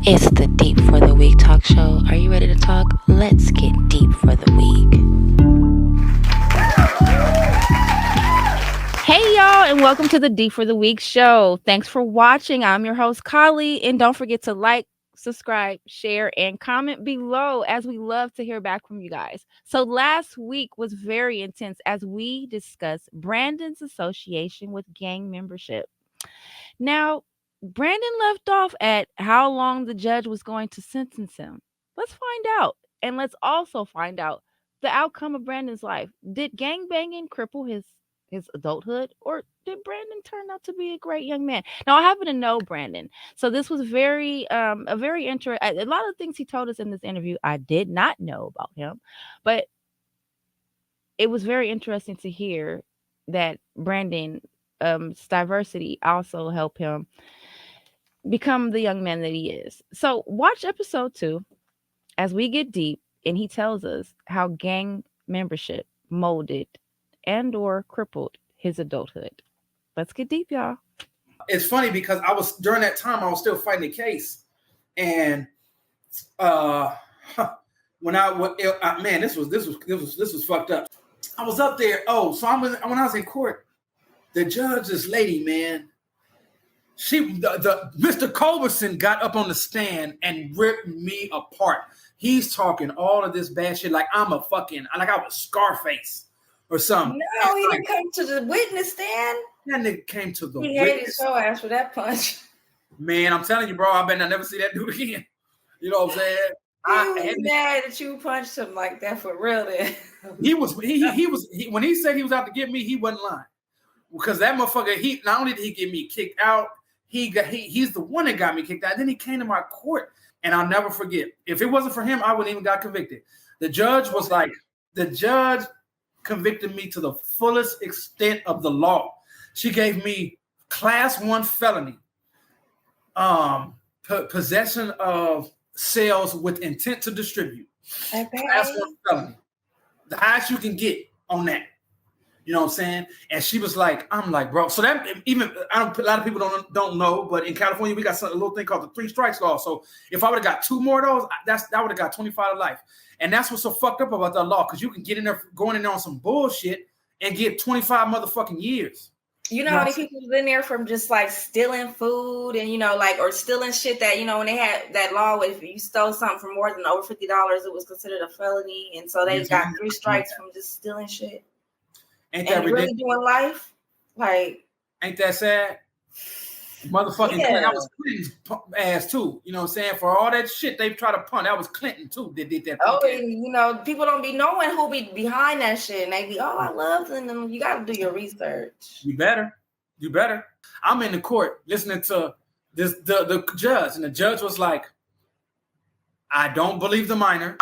It's the Deep for the Week talk show. Are you ready to talk? Let's get deep for the week. Hey, y'all, and welcome to the Deep for the Week show. Thanks for watching. I'm your host, Kali, and don't forget to like, subscribe, share, and comment below as we love to hear back from you guys. So, last week was very intense as we discussed Brandon's association with gang membership. Now, Brandon left off at how long the judge was going to sentence him. Let's find out. And let's also find out the outcome of Brandon's life. Did gang banging cripple his adulthood, or did Brandon turn out to be a great young man? Now, I happen to know Brandon, so this was a very interesting. A lot of things he told us in this interview I did not know about him, but it was very interesting to hear that Brandon diversity also helped him become the young man that he is. So watch episode 2 as we get deep and he tells us how gang membership molded and or crippled his adulthood. Let's get deep, y'all. It's funny because during that time I was still fighting the case, and when this was fucked up. I was up there. When I was in court, the judge, this lady, man, Mr. Culberson got up on the stand and ripped me apart. He's talking all of this bad shit like I was Scarface or something. No, he didn't come to the witness stand. That nigga came to the He witness. hated his ass for that punch. Man, I'm telling you, bro, I better not never see that dude again. You know what I'm saying? He was mad that you punched him like that for real. Then he was when he said he was out to get me, he wasn't lying. Because that motherfucker, not only did he get me kicked out, he's the one that got me kicked out. Then he came to my court, and I'll never forget. If it wasn't for him, I wouldn't even got convicted. The judge convicted me to the fullest extent of the law. She gave me class 1 felony, possession of sales with intent to distribute. Okay. Class 1 felony, the highest you can get on that. You know what I'm saying? And she was like, I'm like, bro. So that even a lot of people don't know, but in California we got a little thing called the 3 strikes law. So if I would have got 2 more of those, that would have got 25 to life. And that's what's so fucked up about that law, because you can get in there going in there on some bullshit and get 25 motherfucking years. You know how many people was in there from just like stealing food and or stealing shit that when they had that law, if you stole something for more than over $50, it was considered a felony, and so they got 3 strikes from just stealing shit. Ain't that ridiculous? Really doing life? Like, ain't that sad? Motherfucking Clinton, that was Clinton's ass too. You know what I'm saying? For all that shit they try to punt, that was Clinton too. They did that. Oh, and, people don't be knowing who be behind that shit. And they be, I love them. You got to do your research. You better. I'm in the court listening to the judge, and the judge was like, I don't believe the minor.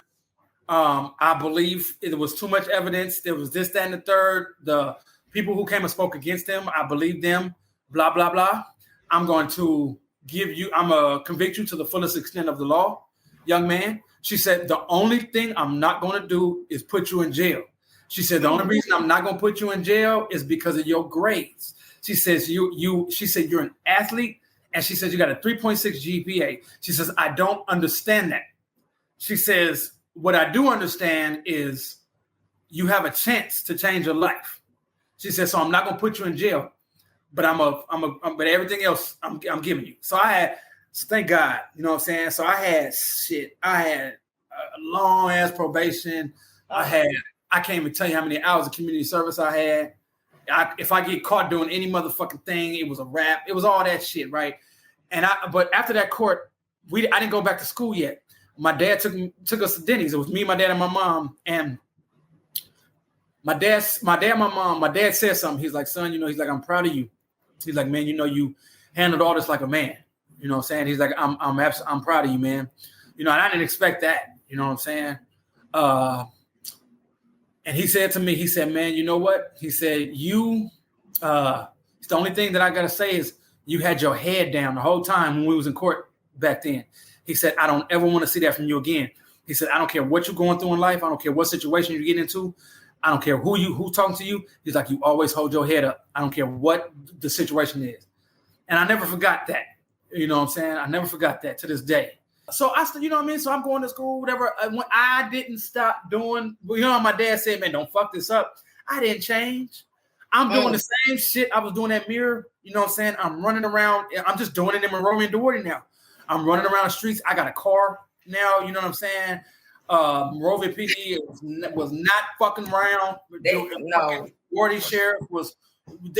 I believe it was too much evidence. There was this, that, and the third. The people who came and spoke against him, I believe them. Blah, blah, blah. I'm going to convict you to the fullest extent of the law, young man. She said, the only thing I'm not going to do is put you in jail. She said, the only reason I'm not going to put you in jail is because of your grades. She says, she said, you're an athlete. And she says, you got a 3.6 GPA. She says, I don't understand that. She says, what I do understand is you have a chance to change your life. She says, so I'm not going to put you in jail. But but everything else I'm giving you. So thank God, you know what I'm saying? So I had a long ass probation. I can't even tell you how many hours of community service I had. If I get caught doing any motherfucking thing, it was a wrap. It was all that shit, right? But after that court, I didn't go back to school yet. My dad took us to Denny's. It was me, my dad, and my mom. And my dad, my mom, my dad said something. He's like, son, he's like, I'm proud of you. He's like, man, you handled all this like a man. You know what I'm saying? He's like, I'm proud of you, man. And I didn't expect that. You know what I'm saying? And he said to me, he said, man, you know what? He said, it's the only thing that I got to say is you had your head down the whole time when we was in court back then. He said, I don't ever want to see that from you again. He said, I don't care what you're going through in life. I don't care what situation you get into. I don't care who's talking to you. He's like, you always hold your head up. I don't care what the situation is. And I never forgot that. You know what I'm saying? I never forgot that to this day. So I still, you know what I mean? So I'm going to school, whatever. When I didn't stop doing, you know, my dad said, man, don't fuck this up. I didn't change. I'm doing the same shit I was doing at Mirror. You know what I'm saying? I'm running around. I'm just doing it in Morovia and Duarte now. I'm running around the streets. I got a car now. You know what I'm saying? Morovia PD was not fucking around. No. Duarte Sheriff was.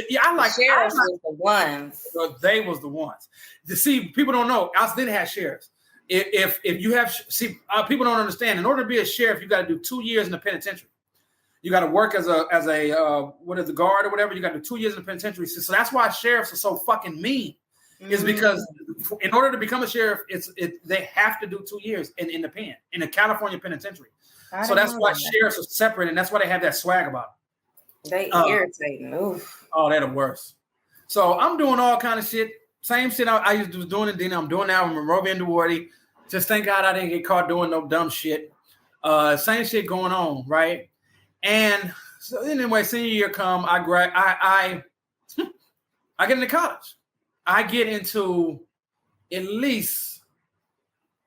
Yeah, sheriffs was the ones. They was the ones. To see, people don't know. Us didn't have sheriffs. If you have people don't understand. In order to be a sheriff, you got to do 2 years in the penitentiary. You got to work as a what is the guard or whatever. You got to do 2 years in the penitentiary. So that's why sheriffs are so fucking mean. Is because in order to become a sheriff, they have to do 2 years in the pen in the California penitentiary. So that's why sheriffs are separate, and that's why they have that swag about them. They irritating. Oof. Oh, they're the worst. So I'm doing all kind of shit. Same shit I used to do doing it then. I'm doing now in Morovia and Duarte. Just thank God I didn't get caught doing no dumb shit. Same shit going on, right? And so anyway, senior year come, I get into college. I get into at least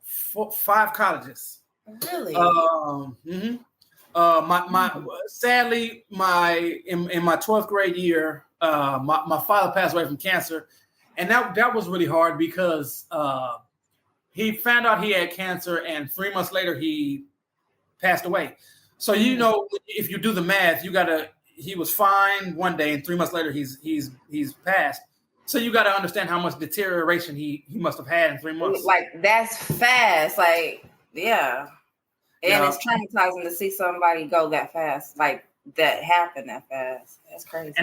5 colleges. Really? Sadly, in my 12th grade year, my father passed away from cancer, and that was really hard because he found out he had cancer, and 3 months later he passed away. So you know, if you do the math, he was fine one day, and 3 months later he's passed. So you got to understand how much deterioration he must have had in 3 months. Like that's fast, like yeah. And it's traumatizing to see somebody go that fast, like that happen that fast. That's crazy.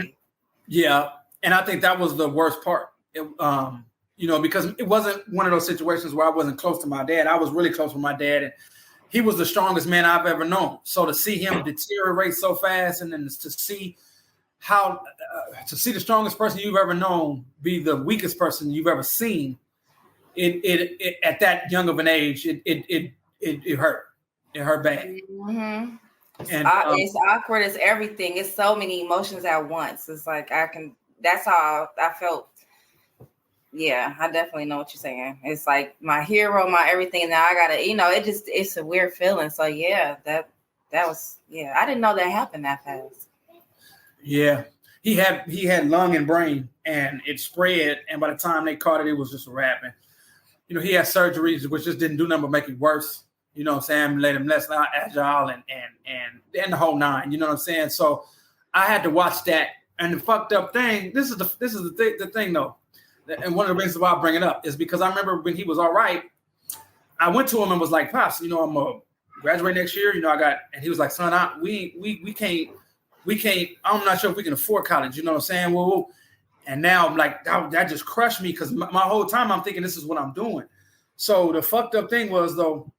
And I think that was the worst part. Because it wasn't one of those situations where I wasn't close to my dad. I was really close with my dad, and he was the strongest man I've ever known. So to see him deteriorate so fast, and then to see the strongest person you've ever known be the weakest person you've ever seen, it at that young of an age, it hurt. It hurt bad. Mm-hmm. And it's awkward as everything. It's so many emotions at once. It's like that's how I felt. Yeah, I definitely know what you're saying. It's like my hero, my everything. Now I gotta, it's a weird feeling. So yeah, that was, I didn't know that happened that fast. Yeah, he had lung and brain, and it spread. And by the time they caught it was just a wrap. And, he had surgeries which just didn't do nothing but make it worse. You know what I'm saying? Made him less agile and the whole nine. You know what I'm saying? So I had to watch that. And the fucked up thing. This is the thing though. And one of the reasons why I bring it up is because I remember when he was all right, I went to him and was like, "Pops, I'm gonna graduate next year. And he was like, son, we can't. I'm not sure if we can afford college. You know what I'm saying? Well, and now I'm like, that just crushed me because my whole time I'm thinking this is what I'm doing. So the fucked up thing was though,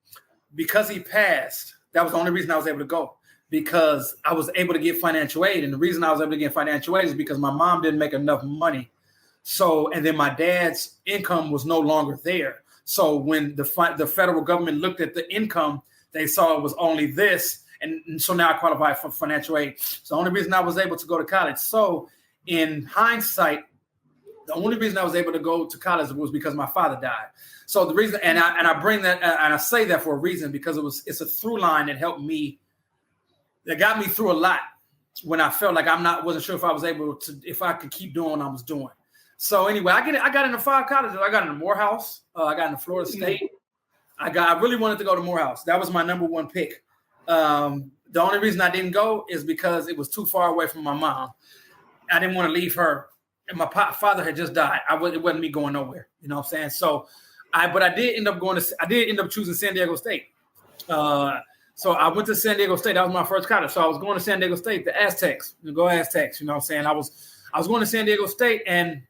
because he passed, that was the only reason I was able to go, because I was able to get financial aid. And the reason I was able to get financial aid is because my mom didn't make enough money. So, and then my dad's income was no longer there. So when the federal government looked at the income, they saw it was only this. And so now I qualify for financial aid. So the only reason I was able to go to college. So in hindsight, the only reason I was able to go to college was because my father died. So the reason, and I bring that, and I say that for a reason, because it's a through line that helped me, that got me through a lot when I felt like wasn't sure if I was able to, if I could keep doing what I was doing. So anyway, I got into 5 colleges. I got into Morehouse. I got into Florida State. I really wanted to go to Morehouse. That was my number one pick. The only reason I didn't go is because it was too far away from my mom. I didn't want to leave her. And my father had just died. It wasn't me going nowhere. You know what I'm saying? So but I did end up choosing San Diego State. So I went to San Diego State. That was my first college. So I was going to San Diego State, the Aztecs. Go Aztecs. You know what I'm saying? I was going to San Diego State and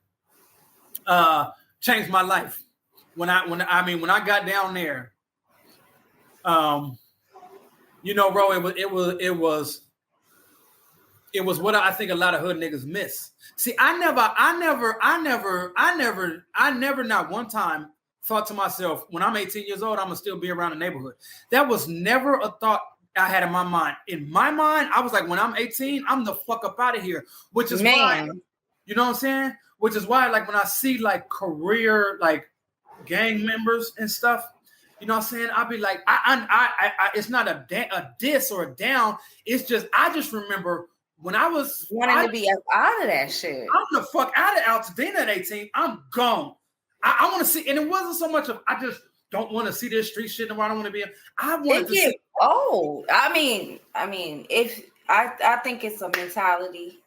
changed my life. When I got down there, bro, it was what I think a lot of hood niggas miss. See, I never not one time thought to myself, when I'm 18 years old, I'm gonna still be around the neighborhood. That was never a thought I had in my mind. In my mind, I was like, when I'm 18, I'm the fuck up out of here. Which is why, you know what I'm saying? Which is why, like, when I see like career like gang members and stuff, You know what I'm saying? I'll be like, I it's not a diss or a down. It's just, I just remember when I was wanting to be out of that shit. I'm the fuck out of Altadena at 18. I'm gone. I want to see, and it wasn't so much of, I just don't want to see this street shit no more. I don't want to be. I wanted to see. Oh, I mean, if I think it's a mentality,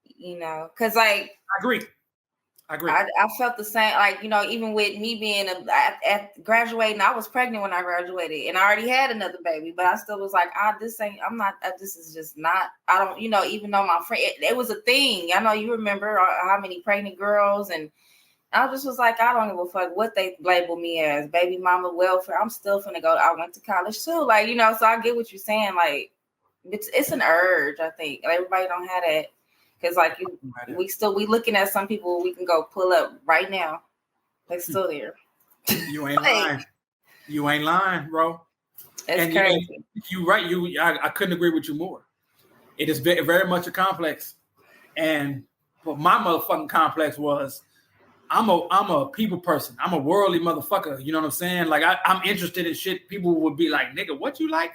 you know, because like I agree. I felt the same, like, you know, even with me being at graduating, I was pregnant when I graduated, and I already had another baby, but I still was like, this is just not. I don't, you know, even though my friend, it was a thing. I know you remember how many pregnant girls, and I just was like, I don't give a fuck what they label me as, baby mama welfare. I'm still finna go. I went to college too, like, you know. So I get what you're saying. Like, it's an urge. I think everybody don't have that. Because like we looking at some people we can go pull up right now. They're still there. You ain't lying. You ain't lying, bro. It's crazy. You right. I couldn't agree with you more. It is very, very much a complex. But my motherfucking complex was I'm a people person. I'm a worldly motherfucker. You know what I'm saying? Like I'm interested in shit. People would be like, nigga, what you like?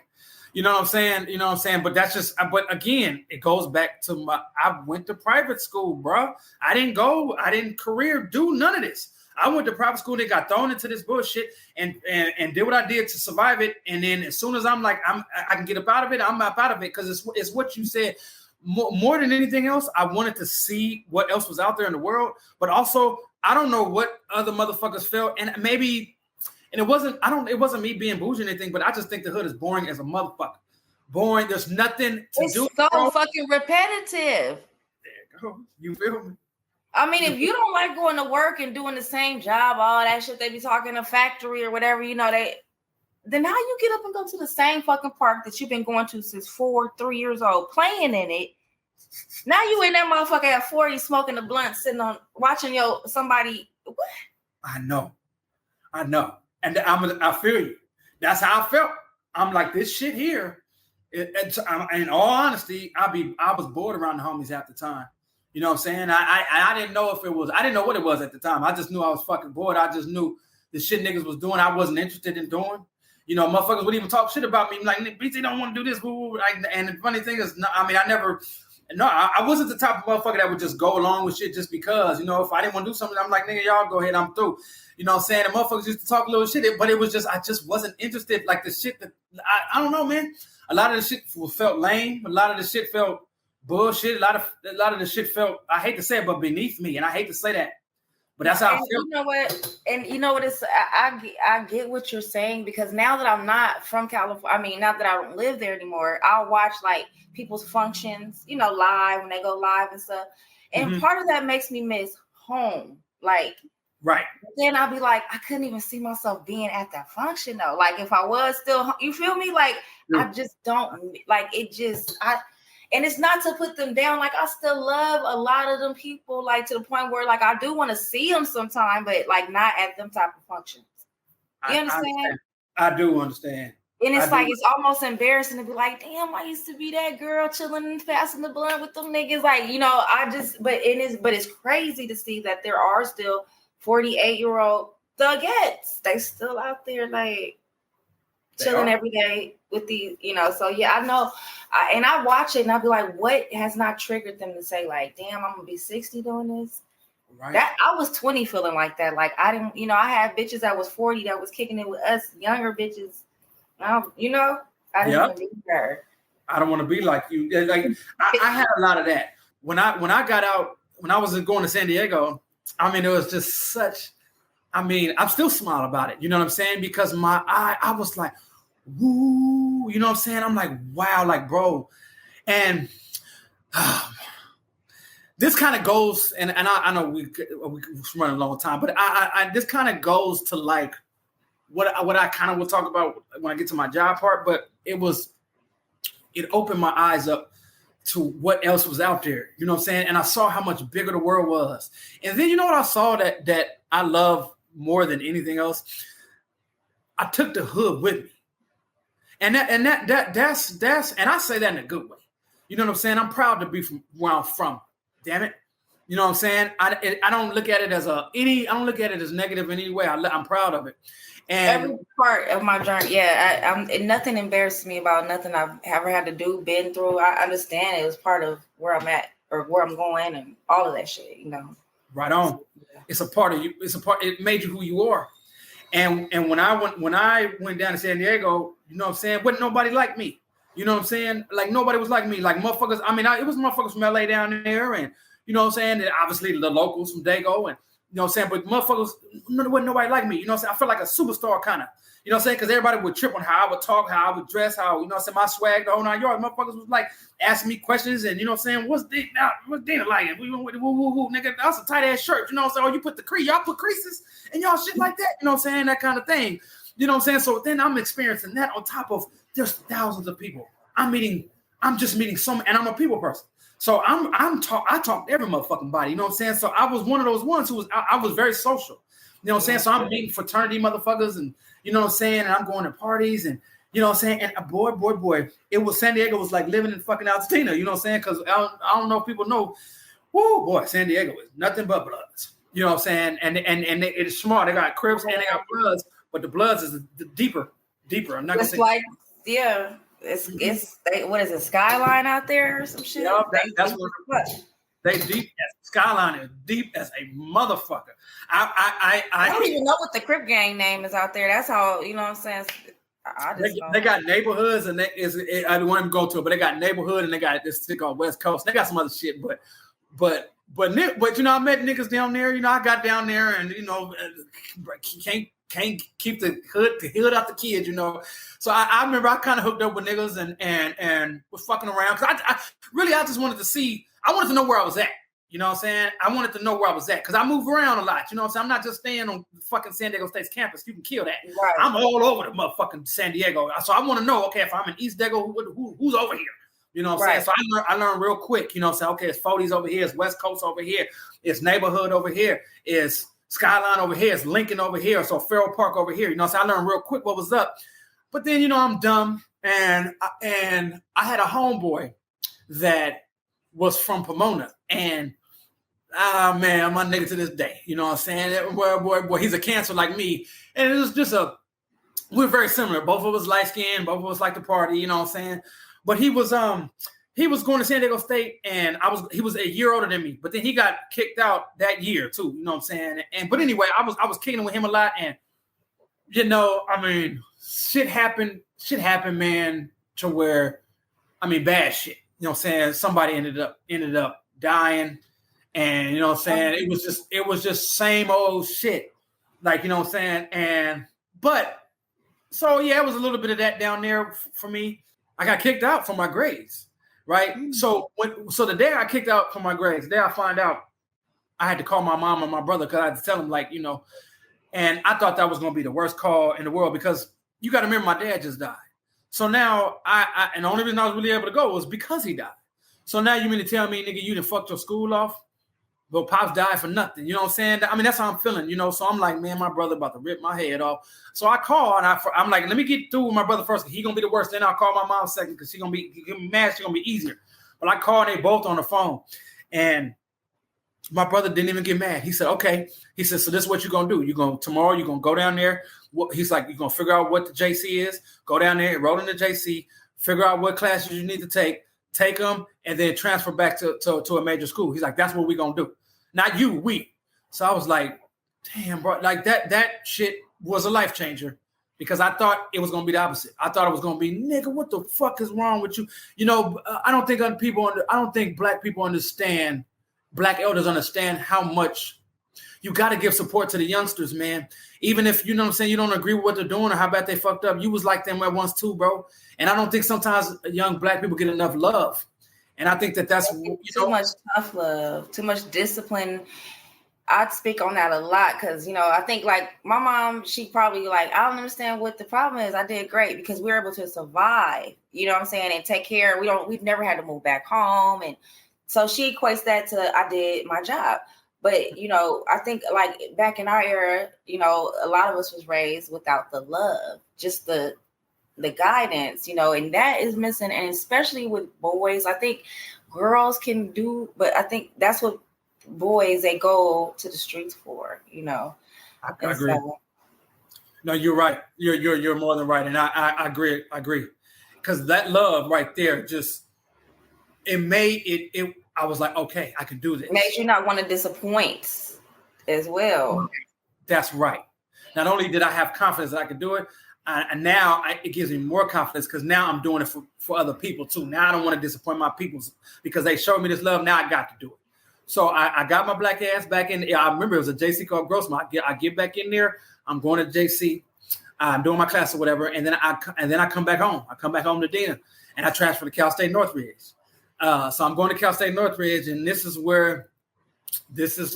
You know what I'm saying? You know what I'm saying? But that's just, but again, it goes back to I went to private school, bro. I didn't career do none of this. I went to private school. They got thrown into this bullshit and did what I did to survive it. And then as soon as I'm like, I can get up out of it, I'm up out of it. Cause it's what you said. More than anything else, I wanted to see what else was out there in the world. But also, I don't know what other motherfuckers felt. And maybe, and it wasn't me being bougie or anything, but I just think the hood is boring as a motherfucker. Boring. There's nothing to do. It's so fucking repetitive. There you go. You feel me? I mean, if you don't like going to work and doing the same job, all that shit they be talking in a factory or whatever, you know, then how you get up and go to the same fucking park that you've been going to since 3 years old, playing in it. Now you in that motherfucker at 40 smoking a blunt, sitting on watching somebody. What? I know. And I feel you. That's how I felt. I'm like, this shit here. In all honesty, I was bored around the homies half the time. You know what I'm saying? I didn't know I didn't know what it was at the time. I just knew I was fucking bored. I just knew the shit niggas was doing, I wasn't interested in doing. You know, motherfuckers would even talk shit about me. Like, BT don't want to do this. And the funny thing is, I wasn't the type of motherfucker that would just go along with shit just because, you know, if I didn't want to do something, I'm like, nigga, y'all go ahead, I'm through. You know what I'm saying? The motherfuckers used to talk a little shit, but it was just, I just wasn't interested. Like the shit that, I don't know, man. A lot of the shit felt lame. A lot of the shit felt bullshit. A lot of the shit felt, I hate to say it, but beneath me. And I hate to say that. But that's how I feel. You know what? And you know what? I get what you're saying, because now that I'm not from California, now that I don't live there anymore, I'll watch like people's functions, you know, live when they go live and stuff. And part of that makes me miss home. Like, right. Then I'll be like, I couldn't even see myself being at that function though. Like if I was still, you feel me? Like I just don't like it. And it's not to put them down. Like I still love a lot of them people, like to the point where like I do want to see them sometime, but like not at them type of functions. You understand? I do understand. And it's like, it's almost embarrassing to be like, damn, I used to be that girl chilling and passing the blunt with them niggas. Like, you know, but it's crazy to see that there are still 48-year-old thugettes. They still out there like chilling every day with these, you know. So yeah, I know. And I watch it and I'll be like, what has not triggered them to say like, damn, I'm gonna be 60 doing this? Right. That I was 20 feeling like that. Like I didn't, you know, I had bitches that was 40 that was kicking it with us younger bitches. You know, I didn't want to be her. I don't want to be like you. Like I had a lot of that when I got out, when I was going to San Diego. I mean, it was just such. I mean, I'm still smile about it. You know what I'm saying? Because I was like, woo. You know what I'm saying? I'm like, wow, like bro, and this kind of goes. And I know we run a long time, but I this kind of goes to like. What I kind of will talk about when I get to my job part, but it opened my eyes up to what else was out there. You know what I'm saying? And I saw how much bigger the world was. And then you know what I saw that I love more than anything else? I took the hood with me. And that's and I say that in a good way. You know what I'm saying? I'm proud to be from where I'm from. Damn it. You know what I'm saying? I don't look at it as I don't look at it as negative in any way. I'm proud of it. And every part of my journey, nothing embarrasses me about nothing I've ever had to do, been through. I understand it was part of where I'm at or where I'm going and all of that shit, you know. Right on. It's a part of you. It made you who you are. And when I went down to San Diego, you know what I'm saying? Wasn't nobody like me. You know what I'm saying? Like nobody was like me. Like motherfuckers. I mean, it was motherfuckers from LA down there, and you know what I'm saying? And obviously the locals from Dago, and you know what I'm saying? But motherfuckers, wasn't nobody like me. You know what I'm saying? I felt like a superstar kind of. You know what I'm saying? Because everybody would trip on how I would talk, how I would dress, how, you know what I'm saying, my swag, the whole 9 yards. Motherfuckers was like asking me questions and, you know what I'm saying, what's Dana like? Nigga, that's a tight ass shirt. You know what I'm saying? Oh, you put the crease, y'all put creases and y'all shit like that. You know what I'm saying? That kind of thing. You know what I'm saying? So then I'm experiencing that on top of there's thousands of people. I'm just meeting some, and I'm a people person. So I talk to every motherfucking body. You know what I'm saying? So I was one of those ones who I was very social. You know what I'm saying? So I'm meeting fraternity motherfuckers and, you know what I'm saying? And I'm going to parties and, you know what I'm saying? And boy, it was San Diego was like living in fucking Altadena. You know what I'm saying? Because I don't know if people know, whoo, boy, San Diego is nothing but Bloods. You know what I'm saying? And it's smart. They got Crips and they got Bloods, but the Bloods is the deeper. I'm not going to say. Like, yeah, it's what is it, Skyline out there or some shit? Yeah, that's what. They deep as Skyline is deep as a motherfucker. I don't even know what the Crip gang name is out there. That's how, you know what I'm saying. They got neighborhoods and I don't want to go to it, but they got neighborhood and they got this stick on West Coast. They got some other shit, but you know, I met niggas down there. You know, I got down there and you know, can't keep the hood out the kids. You know, so I remember I kind of hooked up with niggas and was fucking around because I just wanted to see. I wanted to know where I was at. You know what I'm saying? I wanted to know where I was at because I move around a lot. You know what I'm saying? I'm not just staying on fucking San Diego State's campus. You can kill that. Right. I'm all over the motherfucking San Diego. So I want to know, okay, if I'm in East Dago, who's over here? You know what I'm saying? So I learned real quick. You know what I'm saying? Okay, it's 40s over here. It's West Coast over here. It's neighborhood over here. It's Skyline over here. It's Lincoln over here. So Farrell Park over here. You know what I'm saying? I learned real quick what was up. But then, you know, I'm dumb. And I had a homeboy that was from Pomona. And man, my nigga to this day. You know what I'm saying? Boy, he's a Cancer like me. And it was just we're very similar. Both of us light skinned, both of us like to party, you know what I'm saying? But he was going to San Diego State and he was a year older than me, but then he got kicked out that year too, you know what I'm saying? But anyway, I was kicking with him a lot and you know, I mean, shit happened, man, to where bad shit. You know what I'm saying? Somebody ended up dying. And you know what I'm saying? It was just same old shit. Like, you know what I'm saying? So yeah, it was a little bit of that down there for me. I got kicked out for my grades, right? Mm-hmm. So the day I kicked out for my grades, the day I find out, I had to call my mom and my brother because I had to tell them, like, you know, and I thought that was going to be the worst call in the world because you got to remember my dad just died. So now and the only reason I was really able to go was because he died. So now you mean to tell me, nigga, you done fucked your school off? But Pops died for nothing. You know what I'm saying? I mean, that's how I'm feeling, you know? So I'm like, man, my brother about to rip my head off. So I call and I'm like, let me get through with my brother first. He going to be the worst. Then I'll call my mom second because she's going to be mad. She's going to be easier. But I called and they both on the phone. And my brother didn't even get mad. He said, okay. He said, so this is what you're going to do. Tomorrow you're going to go down there. He's like, you're going to figure out what the JC is. Go down there, enroll in the JC, figure out what classes you need to take them, and then transfer back to a major school. He's like, that's what we're going to do. Not you, we. So I was like, damn, bro. Like that shit was a life changer because I thought it was going to be the opposite. I thought it was going to be, nigga, what the fuck is wrong with you? You know, I don't think black people understand, black elders understand how much you got to give support to the youngsters, man. Even if, you know what I'm saying, you don't agree with what they're doing or how bad they fucked up. You was like them at once too, bro. And I don't think sometimes young black people get enough love. And I think that's too much tough love, too much discipline. I'd speak on that a lot because, you know, I think like my mom, she probably like, I don't understand what the problem is. I did great because we were able to survive, you know what I'm saying, and take care. We've never had to move back home. And so she equates that to I did my job. But, you know, I think like back in our era, you know, a lot of us was raised without the love, just the guidance, you know, and that is missing. And especially with boys, I think girls can do, but I think that's what boys they go to the streets for, you know. I agree. So, no, you're right. You're more than right, and I agree. I agree, because that love right there just it made it. I was like, okay, I can do this. Makes you not want to disappoint as well. That's right. Not only did I have confidence that I could do it, and now it gives me more confidence because now I'm doing it for other people too. Now I don't want to disappoint my people because they showed me this love. Now I got to do it. So I got my black ass back in. I remember it was a JC called Grossman. I get back in there. I'm going to JC. I'm doing my class or whatever, and then I come back home. I come back home to Dana, and I transfer to Cal State Northridge. So I'm going to Cal State Northridge, and this is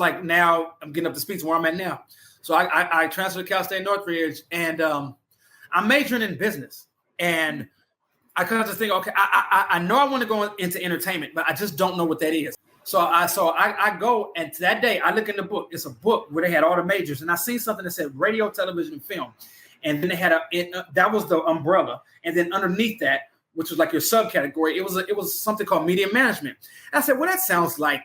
like now I'm getting up to speed to where I'm at now. So I transferred to Cal State Northridge, and I'm majoring in business. And I kind of just think, okay, I know I want to go into entertainment, but I just don't know what that is. So I go, and that day I look in the book. It's a book where they had all the majors, and I seen something that said radio, television, and film. And then they had that was the umbrella, and then underneath that, which was like your subcategory, it was something called media management. And I said, well, that sounds like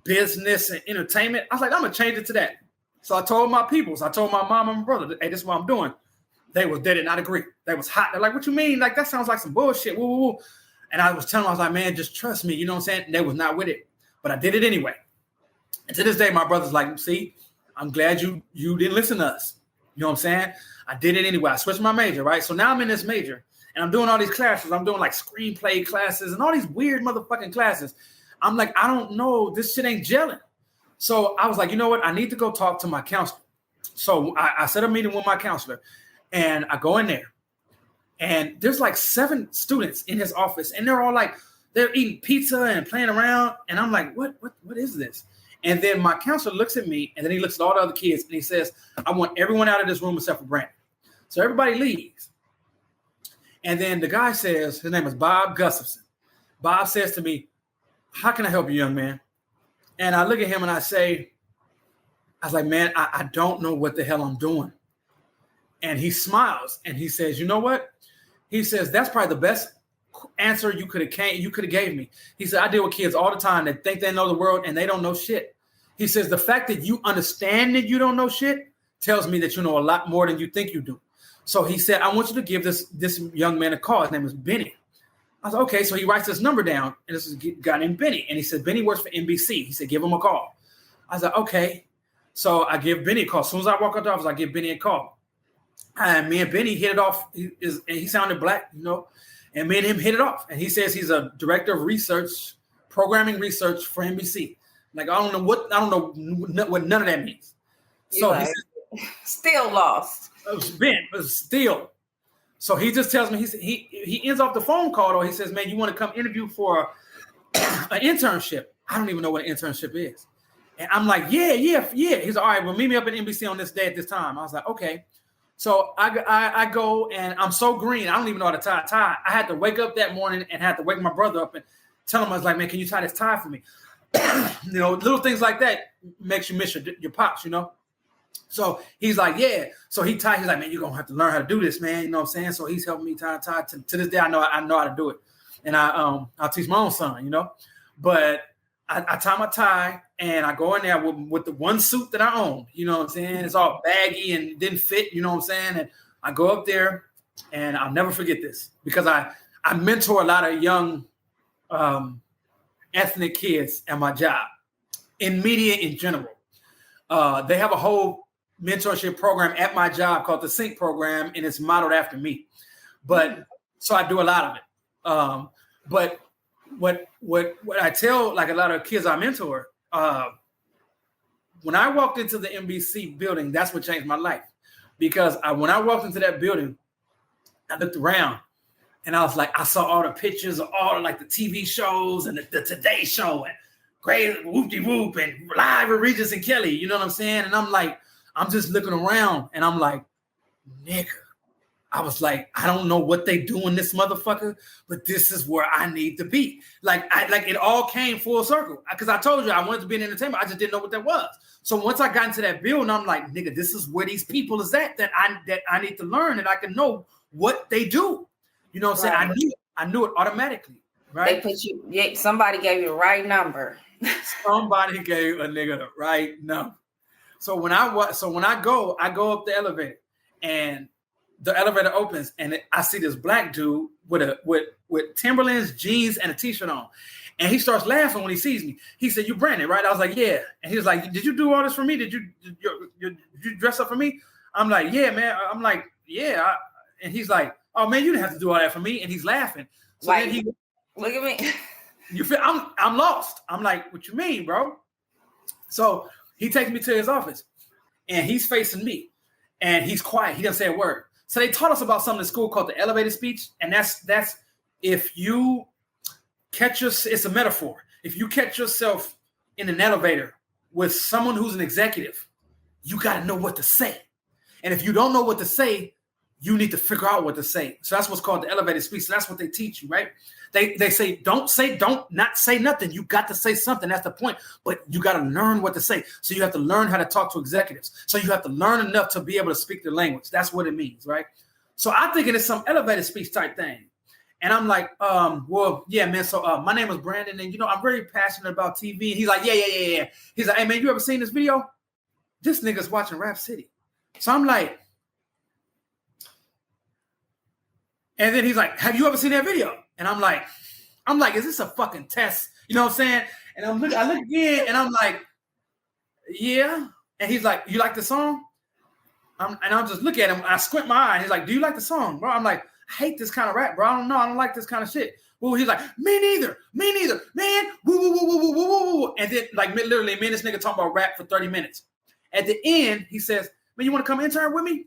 business and entertainment. I was like, I'm gonna change it to that. So I told my peoples, I told my mom and my brother, hey, this is what I'm doing. They did not agree. They was hot. They're like, what you mean? Like, that sounds like some bullshit. Woo, woo, woo. And I was telling them, I was like, man, just trust me. You know what I'm saying? And they was not with it. But I did it anyway. And to this day, my brother's like, see, I'm glad you didn't listen to us. You know what I'm saying? I did it anyway. I switched my major, right? So now I'm in this major, and I'm doing all these classes. I'm doing like screenplay classes and all these weird motherfucking classes. I'm like, I don't know. This shit ain't gelling. So I was like, you know what? I need to go talk to my counselor. So I set a meeting with my counselor, and I go in there, and there's like 7 students in his office, and they're all like, they're eating pizza and playing around. And I'm like, what is this? And then my counselor looks at me, and then he looks at all the other kids, and he says, I want everyone out of this room except for Brandon. So everybody leaves. And then the guy says, his name is Bob Gustafson. Bob says to me, how can I help you, young man? And I look at him and I was like, man, I don't know what the hell I'm doing. And he smiles and he says, you know what? He says, that's probably the best answer you could have gave me. He said, I deal with kids all the time that think they know the world and they don't know shit. He says, the fact that you understand that you don't know shit tells me that you know a lot more than you think you do. So he said, I want you to give this young man a call. His name is Benny. I was like, okay. So he writes this number down, and this is a guy named Benny. And he said, Benny works for NBC. He said, give him a call. I was like, okay. So I give Benny a call. As soon as I walk out the office, I give Benny a call. And me and Benny hit it off. He sounded black, you know, and me and him hit it off. And he says he's a director of research, programming research for NBC. Like, I don't know what none of that means. So he said, still lost. Still. So he just tells me, he ends off the phone call, though. He says, man, you want to come interview for an internship? I don't even know what an internship is. And I'm like, yeah. He's like, all right, well, meet me up at NBC on this day at this time. I was like, okay. So I go, and I'm so green. I don't even know how to tie a tie. I had to wake up that morning and had to wake my brother up and tell him, I was like, man, can you tie this tie for me? You know, little things like that makes you miss your pops, you know? So he's like, yeah. So he's like, man, you're going to have to learn how to do this, man. You know what I'm saying? So he's helping me tie. To this day, I know how to do it. And I'll teach my own son, you know? But I tie my tie, and I go in there with the one suit that I own. You know what I'm saying? It's all baggy and didn't fit, you know what I'm saying? And I go up there, and I'll never forget this because I mentor a lot of young ethnic kids at my job, in media in general. They have a whole mentorship program at my job called the Sync program, and it's modeled after me. But so I do a lot of it. But what I tell like a lot of kids I mentor, when I walked into the NBC building, that's what changed my life. Because when I walked into that building, I looked around and I was like, I saw all the pictures of all like the TV shows and the Today Show and Great Whoop-de-Whoop and Live with Regis and Kelly. You know what I'm saying? And I'm like, I'm just looking around and I'm like, nigga. I was like, I don't know what they do in this motherfucker, but this is where I need to be. Like it all came full circle. Because I told you I wanted to be in entertainment. I just didn't know what that was. So once I got into that building, I'm like, nigga, this is where these people is at that I need to learn and I can know what they do. You know what I'm saying? I knew it automatically. Right? They put you, somebody gave you the right number. Somebody gave a nigga the right number. So when I go up the elevator, and the elevator opens, and I see this black dude with Timberlands, jeans, and a t-shirt on. And he starts laughing when he sees me. He said, "You Brandon, right?" I was like, "Yeah." And he was like, "Did you do all this for me? Did you dress up for me?" I'm like, "Yeah, man." I'm like, "Yeah." And he's like, "Oh man, you didn't have to do all that for me." And he's laughing. So like, then look at me. You feel I'm lost. I'm like, "What you mean, bro?" So he takes me to his office, and he's facing me, and he's quiet. He doesn't say a word. So they taught us about something in school called the elevator speech, and that's if you it's a metaphor. If you catch yourself in an elevator with someone who's an executive, you got to know what to say. And if you don't know what to say, you need to figure out what to say. So that's what's called the elevator speech. So that's what they teach you, right? They say, don't not say nothing. You got to say something. That's the point. But you got to learn what to say. So you have to learn how to talk to executives. So you have to learn enough to be able to speak their language. That's what it means, right? So I'm thinking it's some elevator speech type thing. And I'm like, well, yeah, man. So my name is Brandon, and I'm very passionate about TV. And he's like, yeah. He's like, "Hey, man, you ever seen this video? This nigga's watching Rap City." So I'm like, and then he's like, "Have you ever seen that video?" And I'm like, is this a fucking test? You know what I'm saying? And I look again, and I'm like, yeah. And he's like, "You like the song?" And I'll just look at him. I squint my eye. He's like, "Do you like the song, bro?" I'm like, "I hate this kind of rap, bro. I don't know. I don't like this kind of shit." Well, he's like, me neither, man. Woo, woo, woo, woo, woo, woo, woo. And then, like, literally, me and this nigga talking about rap for 30 minutes. At the end, he says, "Man, you want to come intern with me?"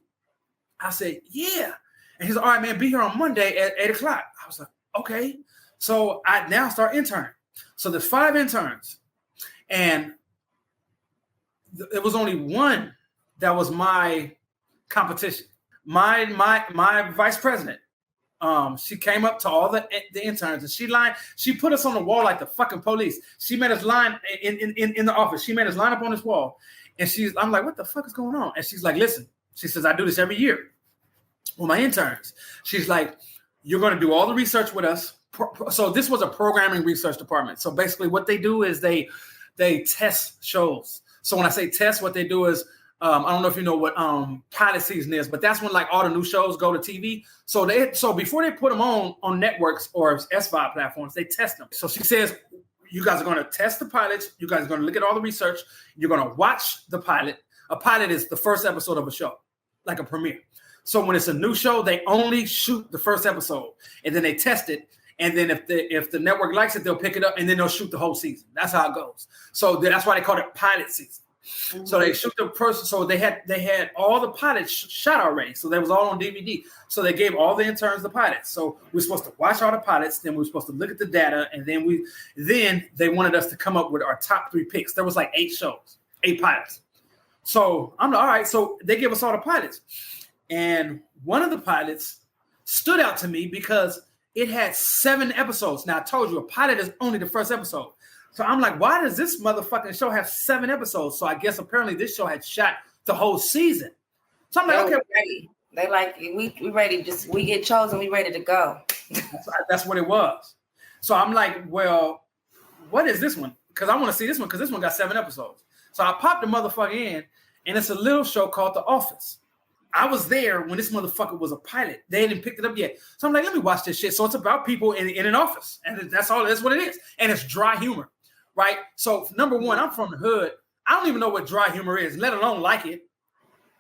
I said, "Yeah." And he's like, "All right, man, be here on Monday at 8 o'clock. I was like, okay. So I now start interning. So there's 5 interns. And there was only one that was my competition. My vice president. She came up to all the interns, and she put us on the wall like the fucking police. She made us line in the office. She made us line up on this wall. And I'm like, "What the fuck is going on?" And she's like, "Listen," she says, "I do this every year with my interns." She's like, "You're going to do all the research with us." So this was a programming research department. So basically what they do is they test shows. So when I say test, what they do is, I don't know if you know what pilot season is, but that's when like all the new shows go to TV. So before they put them on networks or S5 platforms, they test them. So she says, "You guys are going to test the pilots. You guys are going to look at all the research. You're going to watch the pilot." A pilot is the first episode of a show, like a premiere. So when it's a new show, they only shoot the first episode, and then they test it. And then if the network likes it, they'll pick it up, and then they'll shoot the whole season. That's how it goes. So that's why they call it pilot season. Mm-hmm. So they shoot the person. So they had all the pilots shot already. So they was all on DVD. So they gave all the interns the pilots. So we're supposed to watch all the pilots. Then we're supposed to look at the data, and then they wanted us to come up with our top 3 picks. There was like 8 shows, 8 pilots. So I'm like, all right. So they give us all the pilots, and one of the pilots stood out to me because it had 7 episodes. Now I told you a pilot is only the first episode. So I'm like, why does this motherfucking show have 7 episodes? So I guess apparently this show had shot the whole season. So I'm like, okay. Ready. They like, we ready. Just we get chosen. We ready to go. That's what it was. So I'm like, well, what is this one? Because I want to see this one because this one got 7 episodes. So I popped the motherfucker in, and it's a little show called The Office. I was there when this motherfucker was a pilot. They hadn't picked it up yet. So I'm like, let me watch this shit. So it's about people in an office. And that's all. That's what it is. And it's dry humor, right? So number one, I'm from the hood. I don't even know what dry humor is, let alone like it.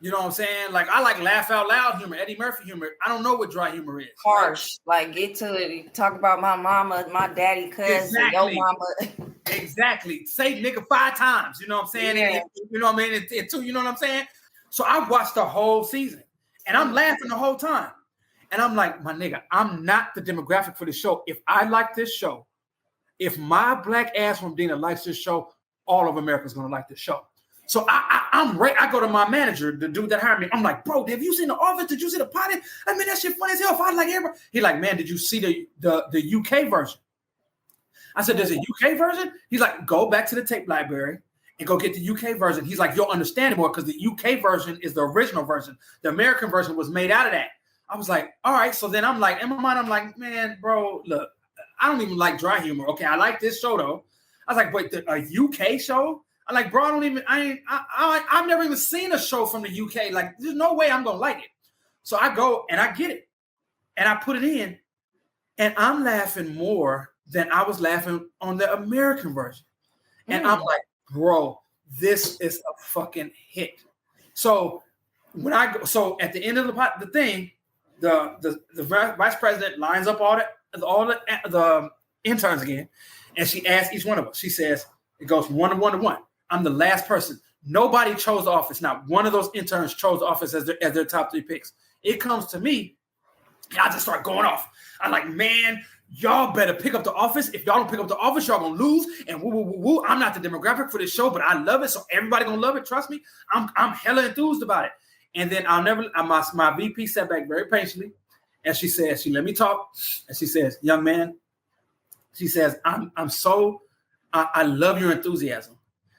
You know what I'm saying? Like, I like laugh out loud humor, Eddie Murphy humor. I don't know what dry humor is. Harsh. Right? Like, get to it. Talk about my mama, my daddy, cousin, exactly. your mama. Exactly. Say nigga 5 times. You know what I'm saying? Yeah. And, you know what I mean? And 2, you know what I'm saying? So I watched the whole season, and I'm laughing the whole time. And I'm like, my nigga, I'm not the demographic for the show. If I like this show, if my black ass from Dina likes this show, all of America's going to like this show. So I'm right. I go to my manager, the dude that hired me. I'm like, bro, have you seen The Office? Did you see the pilot? I mean, that shit funny as hell. If I like everybody. He like, man, did you see the UK version? I said, there's a UK version? He's like, go back to the tape library and go get the UK version. He's like, you'll understand it more because the UK version is the original version. The American version was made out of that. I was like, all right. So then I'm like, in my mind, I'm like, man, bro, look, I don't even like dry humor. Okay, I like this show though. I was like, wait, a UK show? I'm like, bro, I've never even seen a show from the UK. Like, there's no way I'm gonna like it. So I go and I get it, and I put it in, and I'm laughing more than I was laughing on the American version. And I'm like, bro, this is a fucking hit. So when I go, so at the end of the thing, the vice president lines up all the interns again, and she asks each one of us. She says, it goes from 1 to 1 to 1. I'm the last person. Nobody chose the office. Not one of those interns chose the office as their top 3 picks. It comes to me, and I just start going off. I'm like, man, y'all better pick up the office. If y'all don't pick up the office, y'all gonna lose. And woo, woo, woo, woo. I'm not the demographic for this show, but I love it. So everybody gonna love it. Trust me. I'm hella enthused about it. And then my VP sat back very patiently, and she says, she let me talk, and she says, young man, she says, I love your enthusiasm.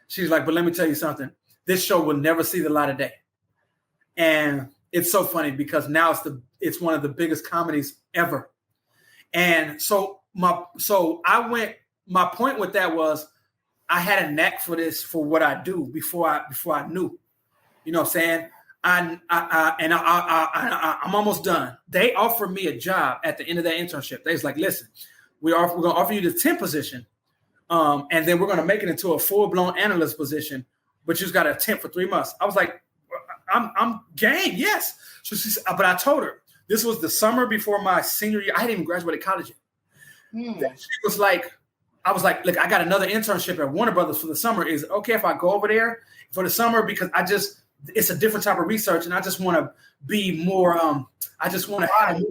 She's like, but let me tell you something. This show will never see the light of day. And it's so funny because now it's one of the biggest comedies ever. And so my point with that was I had a knack for this, for what I do before I knew. You know what I'm saying? I'm almost done. They offered me a job at the end of that internship. They was like, listen, we're going to offer you the 10 position. And then we're going to make it into a full-blown analyst position, but you just got to temp for 3 months. I was like, I'm game, yes. So but I told her, this was the summer before my senior year. I hadn't even graduated college yet. She was like, I was like, look, I got another internship at Warner Brothers for the summer. Is it okay if I go over there for the summer? Because it's a different type of research, and I just want to be more, I just want to have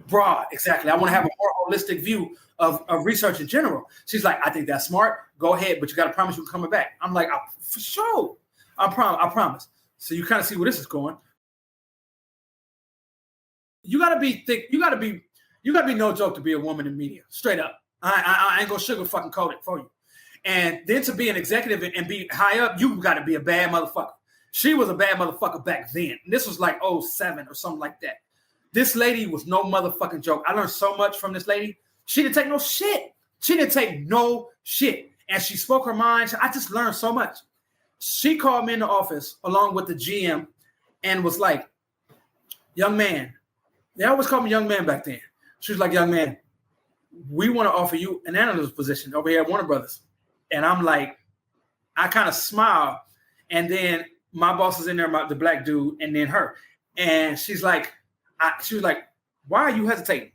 broad. Exactly. I want to have a more holistic view of research in general. She's like, I think that's smart. Go ahead, but you got to promise you're coming back. I'm like, for sure. I promise. So you kind of see where this is going. You got to be thick. You got to be no joke to be a woman in media. Straight up. I ain't gonna sugar fucking coat it for you. And then to be an executive and be high up, you got to be a bad motherfucker. She was a bad motherfucker back then. This was like 2007 or something like that. This lady was no motherfucking joke. I learned so much from this lady. She didn't take no shit. She didn't take no shit. And she spoke her mind. I just learned so much. She called me in the office along with the GM and was like, young man. They always called me young man back then. She was like, young man, we want to offer you an analyst position over here at Warner Brothers. And I'm like, I kind of smile. And then my boss is in there, the black dude, and then her. And she was like, why are you hesitating?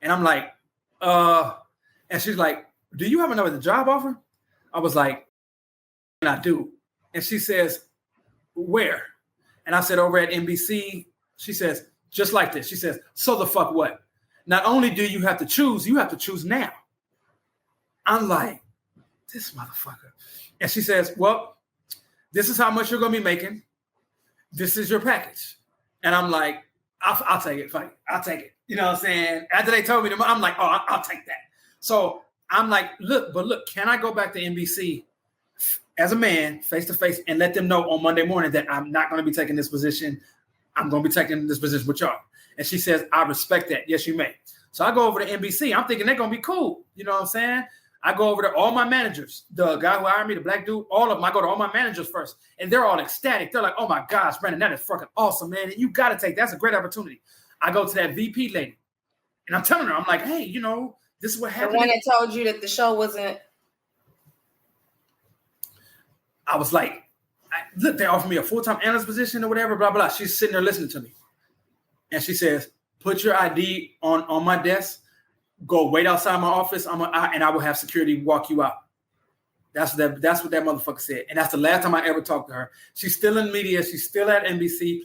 And I'm like, and she's like, do you have another job offer? I was like, and I do. And she says, where? And I said, over at NBC. She says, just like this. She says, so the fuck what? Not only do you have to choose now. I'm like, this motherfucker. And she says, well, this is how much you're going to be making. This is your package. And I'm like, I'll take it. Fine. I'll take it. You know what I'm saying? After they told me, I'm like, oh, I'll take that. So I'm like, look, can I go back to NBC as a man, face to face, and let them know on Monday morning that I'm not going to be taking this position. I'm going to be taking this position with y'all. And she says, I respect that. Yes, you may. So I go over to NBC. I'm thinking they're going to be cool. You know what I'm saying? I go over to all my managers, the guy who hired me, the black dude, all of them. I go to all my managers first, and they're all ecstatic. They're like, oh my gosh, Brandon, that is fucking awesome, man. You got to take, that's a great opportunity. I go to that VP lady, and I'm telling her, I'm like, hey, you know, this is what happened. The one that told you that the show wasn't. I was like, look, they offered me a full-time analyst position or whatever, blah, blah. She's sitting there listening to me. And she says, put your ID on my desk, go wait outside my office, and I will have security walk you out. That's what that motherfucker said. And that's the last time I ever talked to her. She's still in media. She's still at NBC.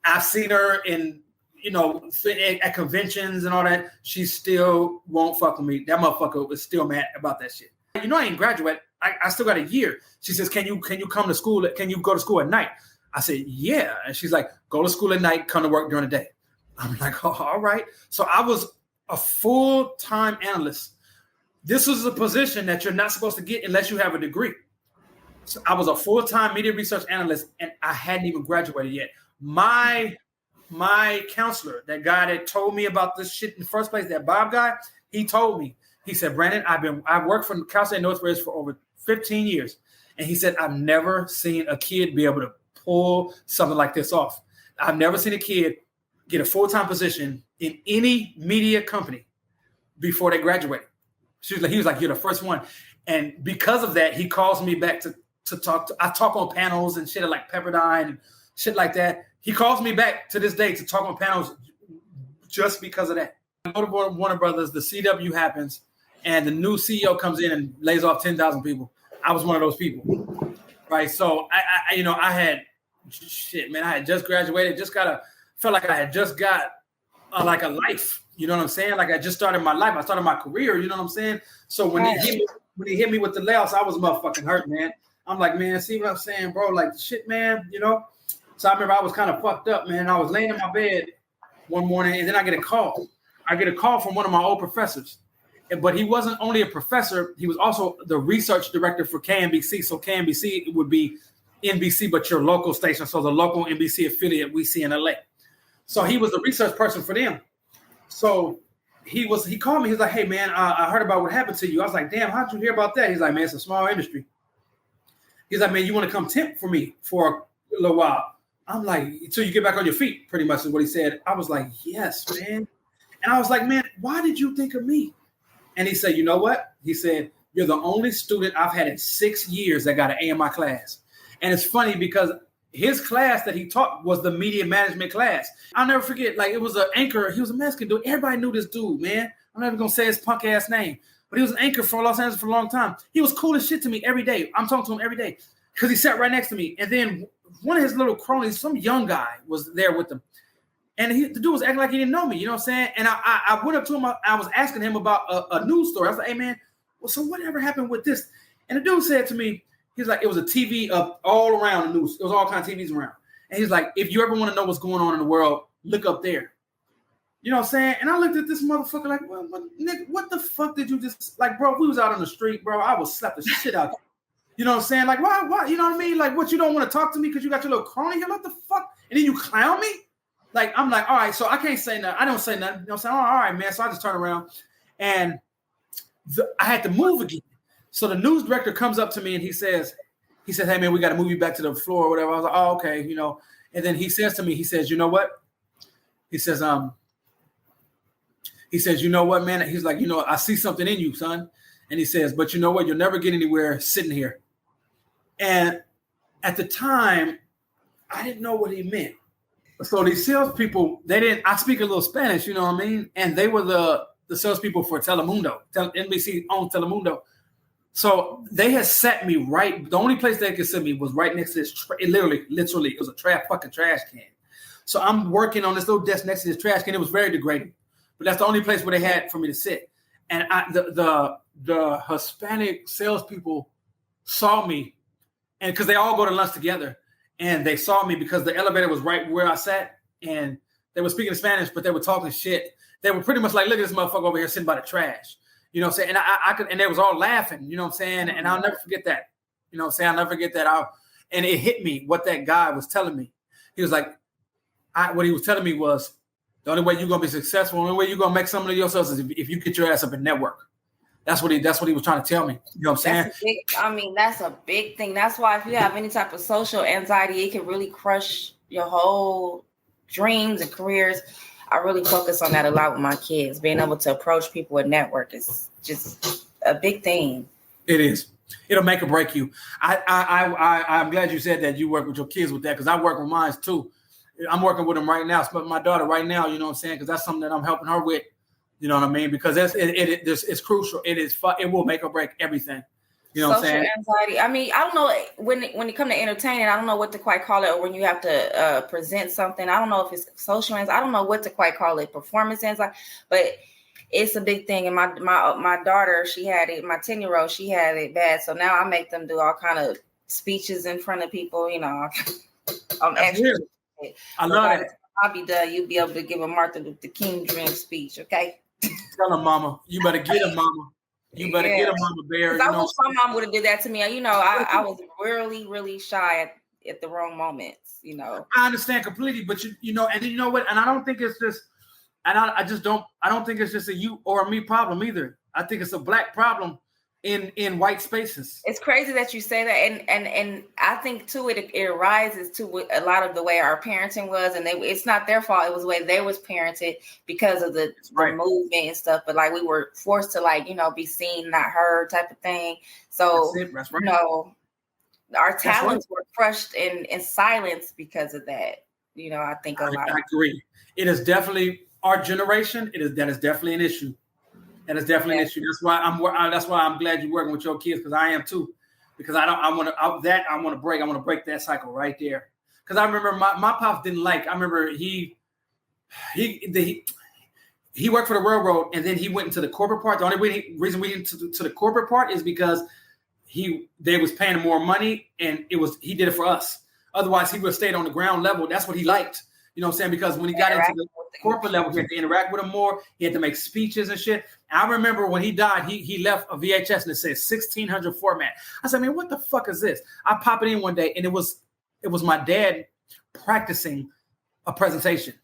I've seen her at conventions and all that. She still won't fuck with me. That motherfucker was still mad about that shit. You know, I ain't graduate. I still got a year. She says, can you come to school? Can you go to school at night? I said, yeah. And she's like, go to school at night, come to work during the day. I'm like, oh, all right. So I was a full-time analyst. This was a position that you're not supposed to get unless you have a degree. So I was a full-time media research analyst, and I hadn't even graduated yet. My counselor, that guy that told me about this shit in the first place, that Bob guy, he told me, He said, Brandon, I've worked for Cal State Northridge for over 15 years. And he said, I've never seen a kid be able to pull something like this off. I've never seen a kid get a full-time position in any media company before they graduated. He was like, you're the first one. And because of that, he calls me back to talk. I talk on panels and shit like Pepperdine and shit like that. He calls me back to this day to talk on panels just because of that. I go to Warner Brothers, the CW happens, and the new CEO comes in and lays off 10,000 people. I was one of those people, right? So I had just graduated, felt like I had just got like a life. You know what I'm saying? Like I just started my life. I started my career. You know what I'm saying? So when he hit me with the layoffs, I was motherfucking hurt, man. I'm like, man, see what I'm saying, bro? Like shit, man. You know. So I remember I was kind of fucked up, man. I was laying in my bed one morning, and then I get a call. I get a call from one of my old professors. But he wasn't only a professor, he was also the research director for KNBC. So KNBC would be NBC, but your local station. So the local NBC affiliate we see in LA. So he was the research person for them. So he called me. He's like, hey, man, I heard about what happened to you. I was like, damn, how'd you hear about that? He's like, man, it's a small industry. He's like, man, you want to come temp for me for a little while? I'm like, until you get back on your feet, pretty much is what he said. I was like, yes, man. And I was like, man, why did you think of me? And he said, you know what? He said, you're the only student I've had in 6 years that got an A in my class. And it's funny because his class that he taught was the media management class. I'll never forget, like it was an anchor. He was a Mexican dude. Everybody knew this dude, man. I'm not even going to say his punk ass name, but he was an anchor for Los Angeles for a long time. He was cool as shit to me every day. I'm talking to him every day because he sat right next to me. And then one of his little cronies, some young guy was there with him. And the dude was acting like he didn't know me, you know what I'm saying? And I went up to him. I was asking him about a news story. I was like, hey, man, well, so whatever happened with this? And the dude said to me, he's like, it was a TV up all around the news. It was all kinds of TVs around. And he's like, if you ever want to know what's going on in the world, look up there. You know what I'm saying? And I looked at this motherfucker like, well, nigga, what the fuck did you just, like, bro, if we was out on the street, bro, I would slap the shit out of you. You know what I'm saying? Like, why? You know what I mean? Like, what, you don't want to talk to me because you got your little crony here? What the fuck? And then you clown me? Like, I'm like, all right, so I can't say nothing. I don't say nothing. You know what I'm saying? All right, man. So I just turn around and I had to move again. So the news director comes up to me and he says, hey, man, we got to move you back to the floor or whatever. I was like, oh, okay, you know. And then he says to me, he says, you know what? He says, you know what, man? He's like, you know, I see something in you, son. And he says, but you know what? You'll never get anywhere sitting here. And at the time, I didn't know what he meant. So these salespeople, I speak a little Spanish, you know what I mean? And they were the salespeopeople for Telemundo, NBC owned Telemundo. So they had set me right. The only place they could set me was right next to this. Literally, it was a fucking trash can. So I'm working on this little desk next to this trash can. It was very degrading, but that's the only place where they had for me to sit. And the Hispanic salespeople saw me, and because they all go to lunch together. And they saw me because the elevator was right where I sat, and they were speaking Spanish, but they were talking shit. They were pretty much like, look at this motherfucker over here sitting by the trash. You know what I'm saying? And and they was all laughing, you know what I'm saying? And I'll never forget that. You know what I'm saying? I'll never forget that. And it hit me what that guy was telling me. He was like, what he was telling me was, the only way you're going to be successful, the only way you're going to make something of yourself is if you get your ass up in network. That's what he was trying to tell me. You know what I'm saying? That's a big thing. That's why if you have any type of social anxiety, it can really crush your whole dreams and careers. I really focus on that a lot with my kids. Being able to approach people with network is just a big thing. It is. It'll make or break you. I'm glad you said that you work with your kids with that, because I work with mine too. I'm working with them right now. But my daughter right now, you know what I'm saying? Because that's something that I'm helping her with. You know what I mean? Because it's crucial. It will make or break everything. You know what I'm saying? Anxiety. I mean, I don't know when it comes to entertaining, I don't know what to quite call it, or when you have to present something. I don't know if it's social anxiety. I don't know what to quite call it. Performance anxiety, but it's a big thing. And my daughter, she had it. My 10-year-old, she had it bad. So now I make them do all kind of speeches in front of people. You know, I'm extra. I love it. I'll be done. You'll be able to give a Martin Luther King dream speech. Okay. Tell her, mama. You better get her, mama. You better get her, mama bear. I wish my mom would have did that to me. You know, I was really, really shy at the wrong moments. You know, I understand completely, but you know, and you know what? And I don't think it's just, I don't think it's just a you or a me problem either. I think it's a black problem in white spaces. It's crazy that you say that, and I think too it arises to a lot of the way our parenting was, and it's not their fault. It was the way they was parented because of the movement and stuff. But like we were forced to like be seen, not heard, type of thing. So That's right. Our talents were crushed in silence because of that. I think a lot. I agree. It is definitely our generation. That is definitely an issue. That is definitely an issue. That's why I'm glad you're working with your kids, because I am too. Because I want to break that cycle right there. Because I remember my pops didn't like. I remember he worked for the railroad, and then he went into the corporate part. The only reason we went to the corporate part is because they was paying him more money, and he did it for us. Otherwise, he would have stayed on the ground level. That's what he liked. You know what I'm saying? Because when he got into the corporate level, he had to interact with him more. He had to make speeches and shit. I remember when he died, he left a VHS and it said 1600 format. I said, man, what the fuck is this? I pop it in one day, and it was my dad practicing a presentation.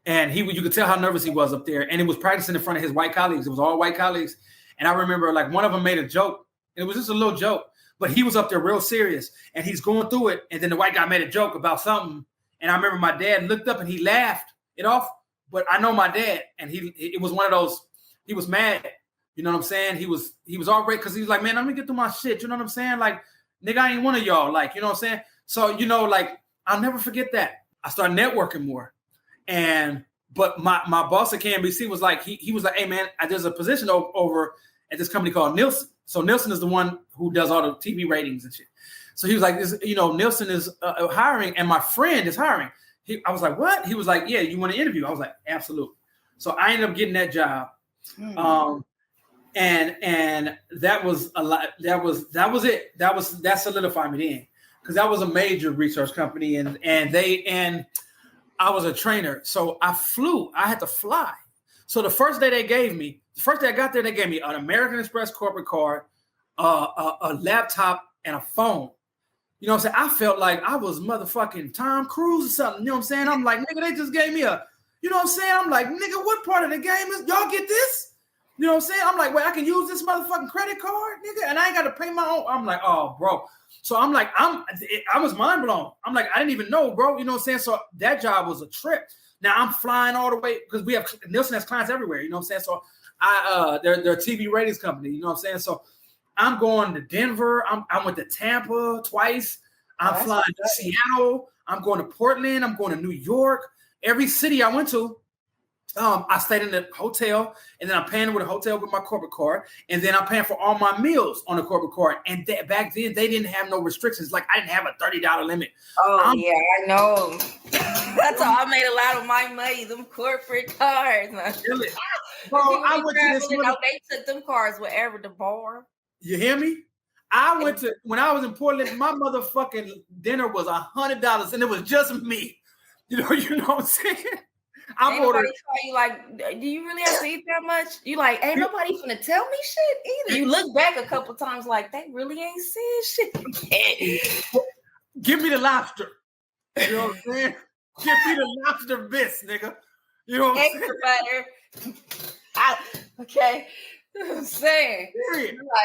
And you could tell how nervous he was up there. And he was practicing in front of his white colleagues. It was all white colleagues. And I remember like one of them made a joke. And it was just a little joke. But he was up there real serious. And he's going through it. And then the white guy made a joke about something. And I remember my dad looked up and he laughed it off. But I know my dad. And it was one of those, he was mad. You know what I'm saying? He was already, because he was like, man, let me get through my shit. You know what I'm saying? Like, nigga, I ain't one of y'all. Like, you know what I'm saying? So, like, I'll never forget that. I started networking more. But my boss at KNBC was like, he was like, hey man, there's a position over at this company called Nielsen. So Nielsen is the one who does all the TV ratings and shit. So he was like, Nielsen is hiring, and my friend is hiring. I was like, what? He was like, yeah, you want to interview? I was like, absolutely. So I ended up getting that job. And that was a lot. That was it. That solidified me then, because that was a major research company, and I was a trainer, so I had to fly. So the first day I got there, they gave me an American Express corporate card, a laptop, and a phone. You know what I'm saying? I felt like I was motherfucking Tom Cruise or something. You know what I'm saying? I'm like, nigga, they just gave me you know what I'm saying? I'm like, nigga, what part of the game is, y'all get this? You know what I'm saying? I'm like, wait, I can use this motherfucking credit card, nigga, and I ain't got to pay my own. I'm like, oh, bro. So I'm like, I was mind blown. I'm like, I didn't even know, bro. You know what I'm saying? So that job was a trip. Now I'm flying all the way, because Nielsen has clients everywhere. You know what I'm saying? So they're a TV ratings company. You know what I'm saying? So I'm going to Denver. I went to Tampa twice. I'm flying to Seattle. I'm going to Portland. I'm going to New York. Every city I went to, I stayed in the hotel, and then I'm paying with a hotel with my corporate card, and then I'm paying for all my meals on the corporate card. And back then, they didn't have no restrictions. Like, I didn't have a $30 limit. Oh, yeah, I know. That's how I made a lot of my money, them corporate cards. Really? Bro, I went to this. They took them cards wherever the bar. You hear me? When I was in Portland, my motherfucking dinner was $100, and it was just me. You know what I'm saying? Ain't nobody tell you, like, do you really have to eat that much? You like, ain't nobody finna tell me shit either. You look back a couple times like, they really ain't saying shit. Give me the lobster. You know what I'm saying? Give me the lobster bits, nigga. You know what I'm saying? Extra butter. Okay. I'm saying.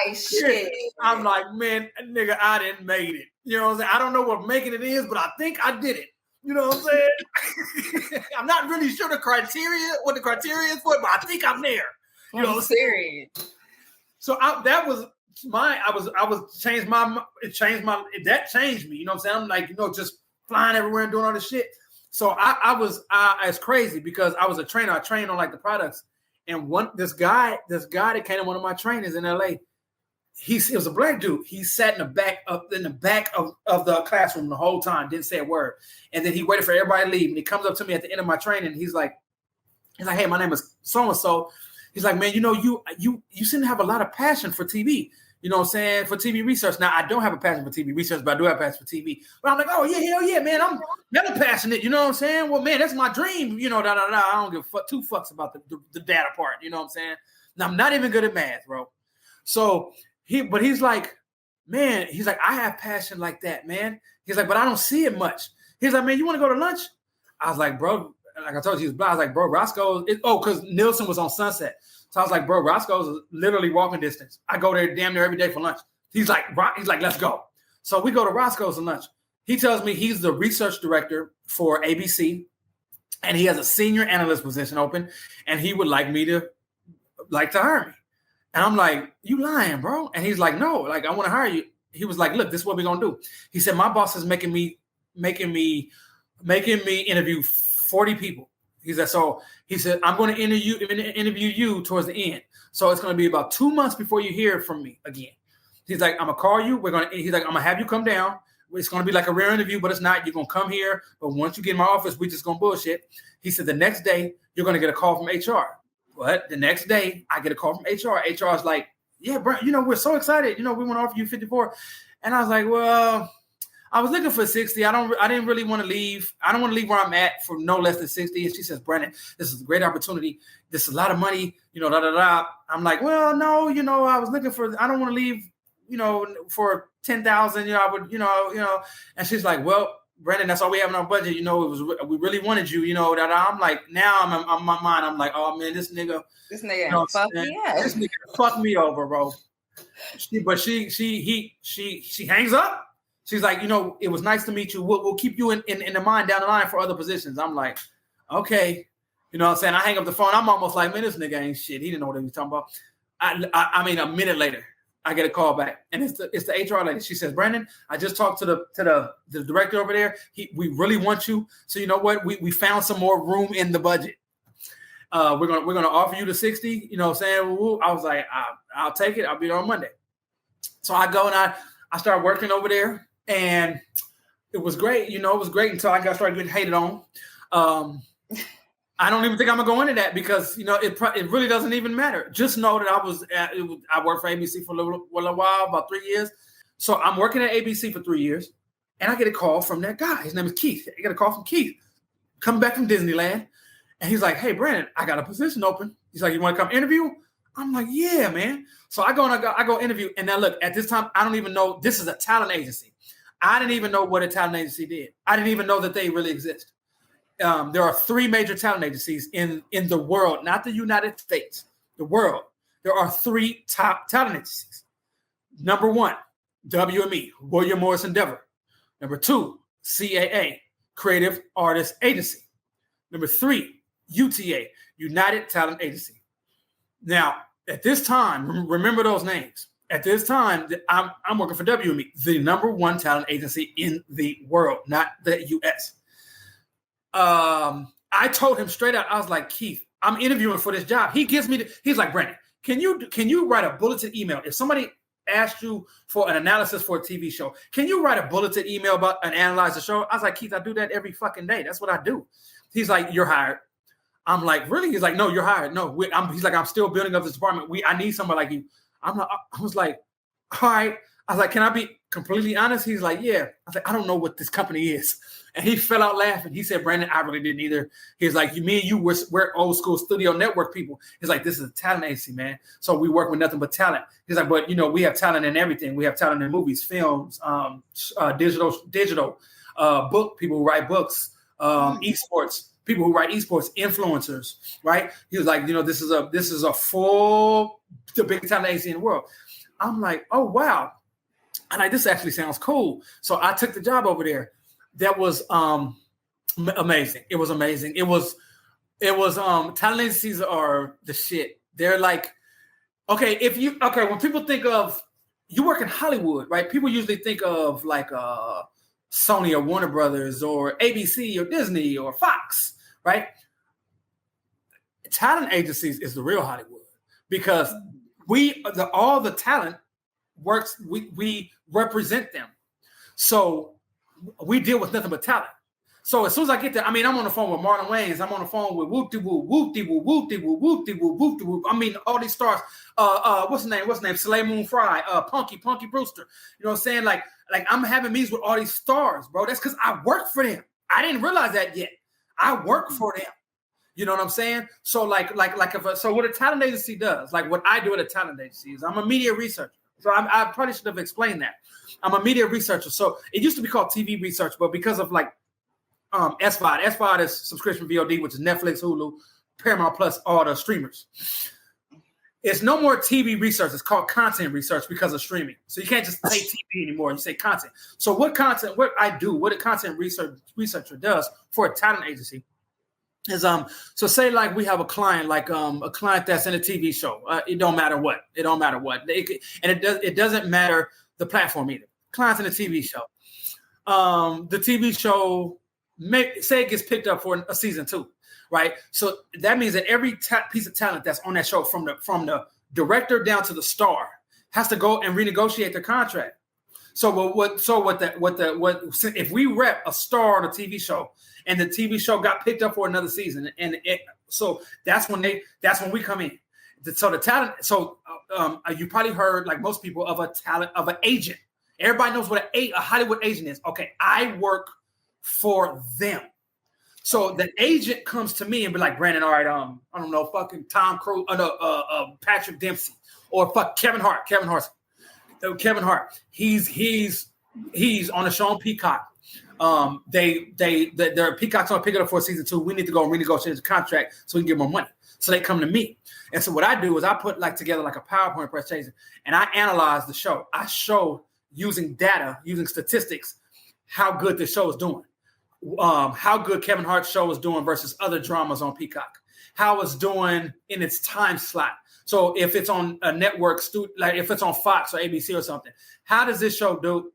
Like, shit. I'm like, man, nigga, I didn't make it. You know what I'm saying? I don't know what making it is, but I think I did it. You know what I'm saying? I'm not really sure what the criteria is for it, but I think I'm there. You know what I'm saying? So that changed me. You know what I'm saying? I'm like, just flying everywhere and doing all this shit. So it's crazy, because I was a trainer. I trained on like the products. And this guy that came to one of my trainers in LA, it was a black dude. He sat in the back of the classroom the whole time, didn't say a word. And then he waited for everybody to leave. And he comes up to me at the end of my training. And he's like, hey, my name is so-and-so. He's like, man, you seem to have a lot of passion for TV. You know what I'm saying? For TV research. Now, I don't have a passion for TV research, but I do have a passion for TV. But I'm like, oh, yeah, hell yeah, man. I'm never passionate. You know what I'm saying? Well, man, that's my dream. I don't give two fucks about the data part. You know what I'm saying? Now, I'm not even good at math, bro. So he's like, man, I have passion like that, man. He's like, but I don't see it much. He's like, man, you want to go to lunch? I was like, bro, like I told you, he was blind. I was like, bro, Roscoe's. Because Nielsen was on Sunset. So I was like, bro, Roscoe's is literally walking distance. I go there damn near every day for lunch. He's like, let's go. So we go to Roscoe's for lunch. He tells me he's the research director for ABC, and he has a senior analyst position open, and he would like to hire me. And I'm like, you lying, bro? And he's like, no, like I want to hire you. He was like, look, this is what we're gonna do. He said, my boss is making me interview 40 people. He said, I'm going to interview you towards the end. So it's going to be about 2 months before you hear from me again. He's like, I'm gonna call you. He's like, I'm gonna have you come down. It's gonna be like a rare interview, but it's not. You're gonna come here, but once you get in my office, we just gonna bullshit. He said the next day you're gonna get a call from HR. What? The next day I get a call from HR. HR is like, yeah, bro, we're so excited. We want to offer you 54. And I was like, well, I was looking for 60. I didn't really want to leave. I don't want to leave where I'm at for no less than 60. And she says, Brandon, this is a great opportunity. This is a lot of money, da, da, da. I'm like, well, no, I was looking for, I don't want to leave, for 10,000, I would, and she's like, well, Brandon, that's all we have in our budget. We really wanted you, that I'm like, now I'm my mind. I'm like, oh man, this nigga fuck me up. This nigga fucked me over, bro. She hangs up. She's like, it was nice to meet you. We'll keep you in the mind down the line for other positions. I'm like, okay. You know what I'm saying? I hang up the phone. I'm almost like, man, this nigga ain't shit. He didn't know what he was talking about. I mean, a minute later, I get a call back, and it's the HR lady. She says, Brandon, I just talked to the director over there. We really want you. So you know what? We found some more room in the budget. We're gonna offer you the 60. You know what I'm saying? I was like, I'll take it. I'll be there on Monday. So I go and I start working over there, and it was great. It was great until I started getting hated on. I don't even think I'm gonna go into that because it really doesn't even matter. Just know that I worked for ABC for a little while, about 3 years. So I'm working at ABC for 3 years, and I get a call from that guy. His name is Keith. I get a call from Keith, coming back from Disneyland, and he's like, "Hey, Brandon, I got a position open." He's like, "You want to come interview?" I'm like, "Yeah, man." So I go interview, and now look, at this time, I don't even know this is a talent agency. I didn't even know what a talent agency did. I didn't even know that they really exist. There are 3 major talent agencies in the world, not the United States, the world. There are 3 top talent agencies. Number 1, WME, William Morris Endeavor. Number 2, CAA, Creative Artists Agency. Number 3, UTA, United Talent Agency. Now, at this time, remember those names. At this time, I'm working for WME, the number 1 talent agency in the world, not the U.S. I told him straight out, I was like, Keith, I'm interviewing for this job. He's like, Brandon, can you write a bulleted email? If somebody asked you for an analysis for a TV show, can you write a bulleted email about and analyze the show? I was like, Keith, I do that every fucking day. That's what I do. He's like, you're hired. I'm like, really? He's like, no, you're hired. No, he's like, I'm still building up this department. I need somebody like you. I was like, all right. I was like, can I be completely honest? He's like, yeah. I was like, I don't know what this company is. And he fell out laughing. He said, Brandon, I really didn't either. He's like, me and you, we're old school studio network people. He's like, this is a talent agency, man. So we work with nothing but talent. He's like, but we have talent in everything. We have talent in movies, films, digital, book, people who write books, esports, people who write esports, influencers, right? He was like, this is the biggest talent agency in the world. I'm like, oh, wow. And this actually sounds cool. So I took the job over there. That was amazing. It was amazing. It was talent agencies are the shit. They're like, when people think of, you work in Hollywood, right? People usually think of like Sony or Warner Brothers or ABC or Disney or Fox, right? Talent agencies is the real Hollywood because all the talent works, we represent them. So we deal with nothing but talent. So as soon as I get there, I'm on the phone with Marlon Wayans. I'm on the phone with whoop-de-whoop, whoop-de-whoop, whoop-de-whoop, whoop-de-whoop, whoop-de-whoop. All these stars. What's his name? Soleil Moon Frye, Punky Brewster. You know what I'm saying? Like I'm having meetings with all these stars, bro. That's because I work for them. I didn't realize that yet. I work for them. You know what I'm saying? So so what a talent agency does, like what I do at a talent agency is I'm a media researcher. So I probably should have explained that. I'm a media researcher. So it used to be called TV research, but because of SVOD. SVOD is subscription VOD, which is Netflix, Hulu, Paramount Plus, all the streamers. It's no more TV research. It's called content research because of streaming. So you can't just say TV anymore. You say content. So what a content researcher does for a talent agency is so say like we have a client that's in a TV show. It don't matter what. It doesn't matter the platform either. Clients in a TV show. The TV show say it gets picked up for a season 2. Right, so that means that every piece of talent that's on that show, from the director down to the star, has to go and renegotiate their contract. So if we rep a star on a TV show and the TV show got picked up for another season, so that's when we come in. So the talent. So you probably heard, like most people, of an agent. Everybody knows what a Hollywood agent is. Okay, I work for them. So the agent comes to me and be like, Brandon, all right, I don't know, fucking Tom Cruise, Patrick Dempsey, or fuck Kevin Hart. Kevin Hart. He's on a show on Peacock. Their Peacock's gonna pick it up for season 2. We need to go renegotiate the contract so we can get more money. So they come to me. And so what I do is I put together a PowerPoint presentation and I analyze the show. I show using data, using statistics, how good the show is doing. How good Kevin Hart's show is doing versus other dramas on Peacock. How it's doing in its time slot. So if it's on a network, if it's on Fox or ABC or something, how does this show do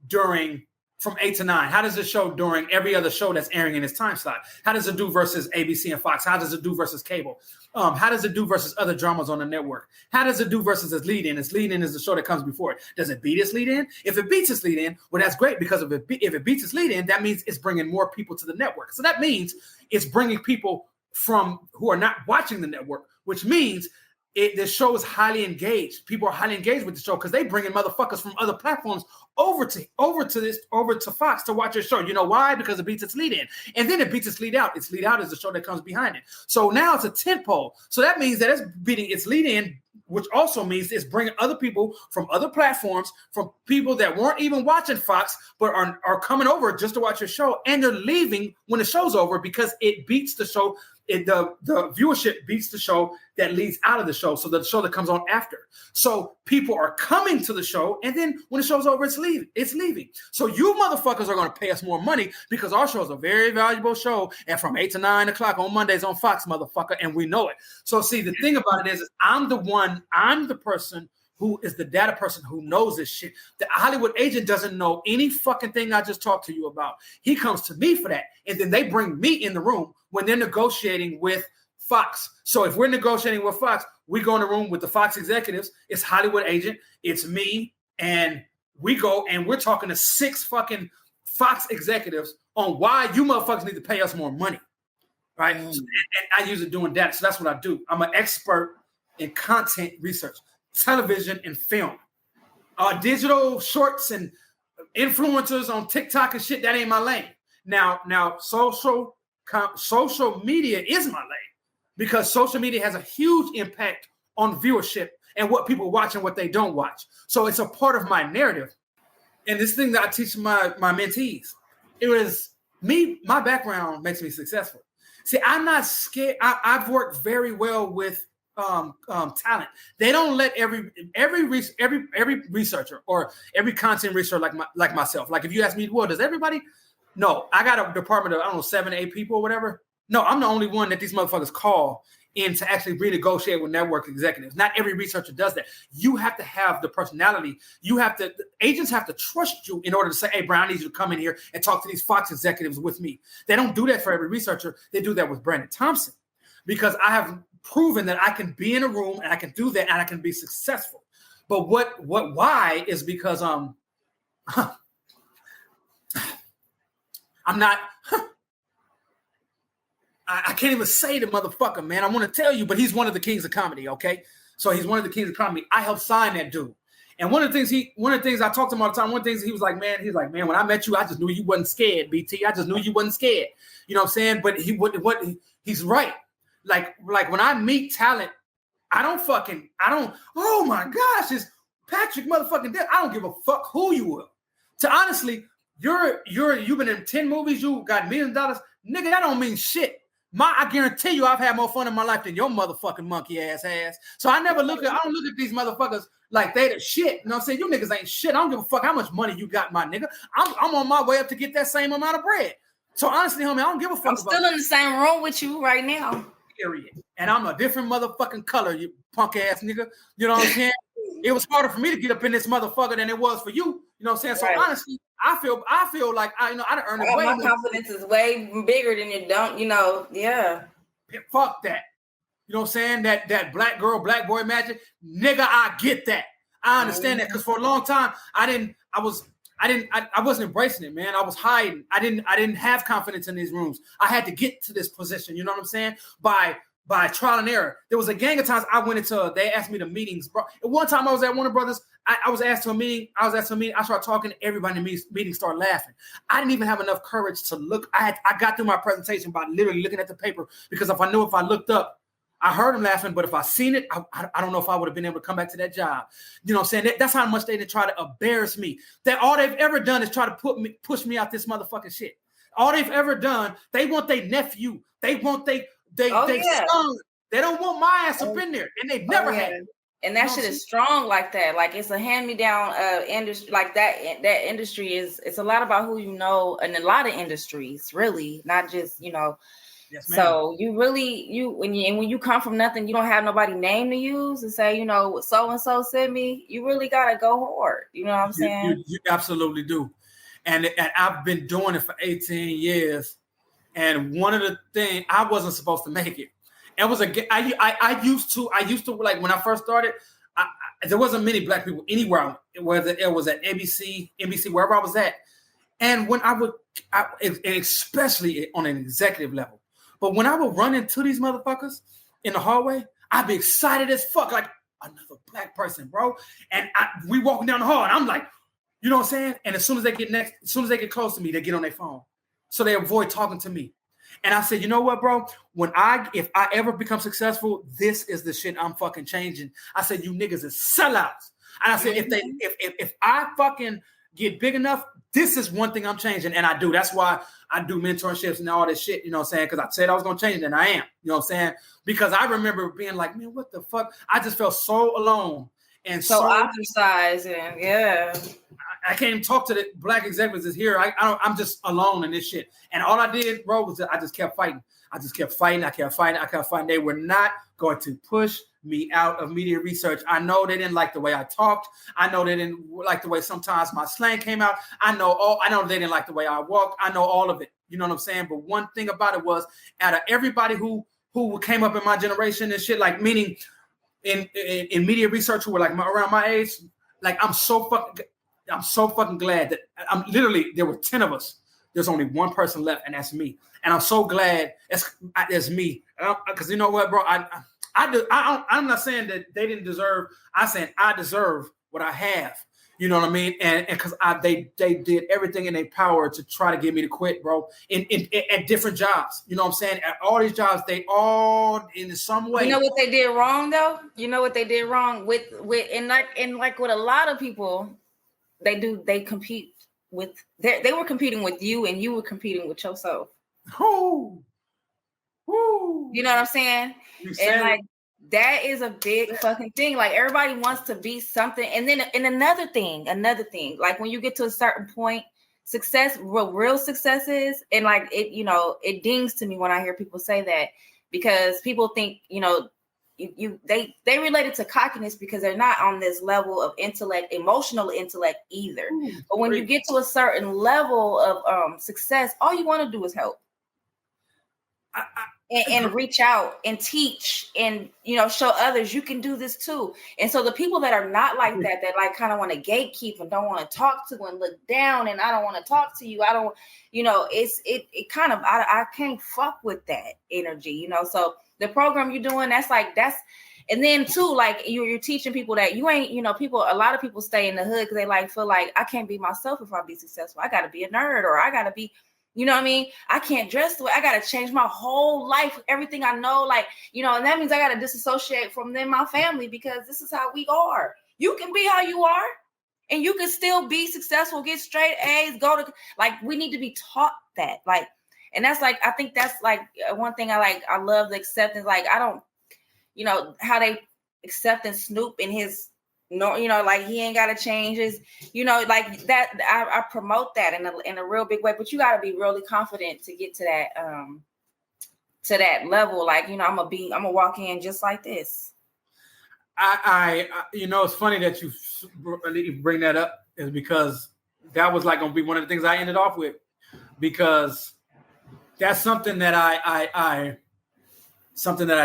during from 8 to 9? How does it show during every other show that's airing in its time slot? How does it do versus ABC and Fox? How does it do versus cable? How does it do versus other dramas on the network? How does it do versus its lead-in? Its lead-in is the show that comes before it. Does it beat its lead-in? If it beats its lead-in, well, that's great, because if it beats its lead-in, that means it's bringing more people to the network. So that means it's bringing people from who are not watching the network, which means the show is highly engaged. People are highly engaged with the show because they bring in motherfuckers from other platforms over to Fox to watch your show. You know why? Because it beats its lead in, and then it beats its lead out. Its lead out is the show that comes behind it. So now it's a tentpole. So that means that it's beating its lead in, which also means it's bringing other people from other platforms, from people that weren't even watching Fox but are coming over just to watch your show, and they're leaving when the show's over because it beats the show. The viewership beats the show that leads out of the show, so the show that comes on after. So people are coming to the show, and then when the show's over, it's leaving. So you motherfuckers are going to pay us more money because our show is a very valuable show, and from 8 to 9 o'clock on Mondays on Fox, motherfucker, and we know it. So see, the thing about it is I'm the person who is the data person who knows this shit. The Hollywood agent doesn't know any fucking thing I just talked to you about. He comes to me for that, and then they bring me in the room when they're negotiating with Fox. So if we're negotiating with Fox, we go in the room with the Fox executives. It's Hollywood agent. It's me. And we go and we're talking to 6 fucking Fox executives on why you motherfuckers need to pay us more money. Right. And I use it doing data. So that's what I do. I'm an expert in content research, television and film. Digital shorts and influencers on TikTok and shit, that ain't my lane. Now social media is my lane because social media has a huge impact on viewership and what people watch and what they don't watch. So it's a part of my narrative. And this thing that I teach my mentees, it was me, my background makes me successful. See, I'm not scared. I've worked very well with talent. They don't let every researcher or every content researcher like myself. Like if you ask me, well, does everybody? No, I got a department of 7 to 8 people or whatever. No, I'm the only one that these motherfuckers call in to actually renegotiate with network executives. Not every researcher does that. You have to have the personality. Agents have to trust you in order to say, hey, Brian, I need you to come in here and talk to these Fox executives with me. They don't do that for every researcher. They do that with Brandon Thompson because I have proven that I can be in a room and I can do that and I can be successful. But why is because I'm not. I can't even say the motherfucker, man. I want to tell you, but he's one of the kings of comedy. Okay, so he's one of the kings of comedy. I helped sign that dude, and one of the things I talked to him all the time. One of the things he was like, man, when I met you, I just knew you wasn't scared, BT. I just knew you wasn't scared. You know what I'm saying? But he's right. Like when I meet talent, I don't. Oh my gosh, it's Patrick motherfucking dead. I don't give a fuck who you are. To honestly, You've been in 10 movies, you got $millions, nigga. That don't mean shit. I guarantee you, I've had more fun in my life than your motherfucking monkey ass has. So I don't look at these motherfuckers like they the shit. You know what I'm saying? You niggas ain't shit. I don't give a fuck how much money you got, my nigga. I'm on my way up to get that same amount of bread. So honestly, homie, I don't give a fuck. I'm still in the same room with you right now. Period. And I'm a different motherfucking color, you punk ass nigga. You know what I'm saying? It was harder for me to get up in this motherfucker than it was for you. You know what I'm saying? So honestly, I feel like I done earned it way. My confidence is way bigger than you don't, yeah. Fuck that. You know what I'm saying? That black girl, black boy magic. Nigga, I get that. I understand that because for a long time I wasn't embracing it, man. I was hiding. I didn't have confidence in these rooms. I had to get to this position, you know what I'm saying? By trial and error. There was a gang of times I went into, they asked me to meetings, bro. At one time I was at Warner Brothers, I was asked to a meeting, I started talking to everybody in the meeting, started laughing. I didn't even have enough courage to look. I got through my presentation by literally looking at the paper because if I knew if I looked up, I heard them laughing, but if I seen it, I don't know if I would have been able to come back to that job. You know what I'm saying? That's how much they didn't try to embarrass me. That all they've ever done is try to push me out this motherfucking shit. All they've ever done, they want their nephew. They want son. They don't want my ass up in there, and they've never had it. And that shit is strong like that. Like it's a hand-me-down industry. Like that industry it's a lot about who you know, and a lot of industries, really, not just Yes, ma'am. So you really when you come from nothing, you don't have nobody name to use and say, so and so sent me. You really gotta go hard. You know what I'm saying? You absolutely do. And I've been doing it for 18 years. And one of the things, I wasn't supposed to make it. It was I used to like when I first started, there wasn't many black people anywhere, whether it was at NBC, wherever I was at. And when especially on an executive level, but when I would run into these motherfuckers in the hallway, I'd be excited as fuck, like another black person, bro. And we walking down the hall, and I'm like, you know what I'm saying? And as soon as they get close to me, they get on their phone, so they avoid talking to me. And I said, you know what, bro? If I ever become successful, this is the shit I'm fucking changing. I said, you niggas is sellouts. And I said, if I fucking get big enough, this is one thing I'm changing. And I do. That's why I do mentorships and all this shit, you know what I'm saying? Because I said I was going to change it, and I am, you know what I'm saying? Because I remember being like, man, what the fuck? I just felt so alone. And so ostracized, and I can't even talk to the black executives that's here. I'm just alone in this shit. And all I did, bro, was I just kept fighting. I kept fighting. They were not going to push me out of media research. I know they didn't like the way I talked. I know they didn't like the way sometimes my slang came out. I know they didn't like the way I walked. I know all of it. You know what I'm saying? But one thing about it was, out of everybody who came up in my generation and shit, like meaning in media research who were like around my age, like I'm so fucking glad that there were 10 of us. There's only one person left, and that's me. And I'm so glad it's me. Because you know what, bro? I'm not saying that they didn't deserve. I'm saying I deserve what I have. You know what I mean? And because they did everything in their power to try to get me to quit, bro. At different jobs. You know what I'm saying? At all these jobs, they all in some way. You know what they did wrong, though? You know what they did wrong with like with a lot of people, they compete with they were competing with you, and you were competing with yourself. Oh. You know what I'm saying? And like that is a big fucking thing. Like everybody wants to be something. And then another thing, like when you get to a certain point, success, real success is, and like it, it dings to me when I hear people say that, because people think, they relate it to cockiness because they're not on this level of intellect, emotional intellect either. But when you get to a certain level of success, all you want to do is help. And reach out and teach and show others you can do this too. And so the people that are not like that like kind of want to gatekeep and don't want to talk to and look down, and I don't want to talk to you, I don't, it kind of, I can't fuck with that energy, so the program you're doing, and then too, like you're teaching people that you ain't, a lot of people stay in the hood because they feel like I can't be myself if I be successful. I got to be a nerd, or I got to be, you know what I mean? I can't dress the way, I got to change my whole life, everything I know, and that means I got to disassociate from them, my family, because this is how we are. You can be how you are. And you can still be successful, get straight A's, go to, like, we need to be taught that. Like, and that's like, I think that's like one thing I love the acceptance. Like, I don't, how they accepting Snoop in his, like he ain't got to change his, like that. I promote that in a real big way, but you got to be really confident to get to that level. Like, I'm gonna walk in just like this. I it's funny that you bring that up, is because that was like going to be one of the things I ended off with, because that's something that I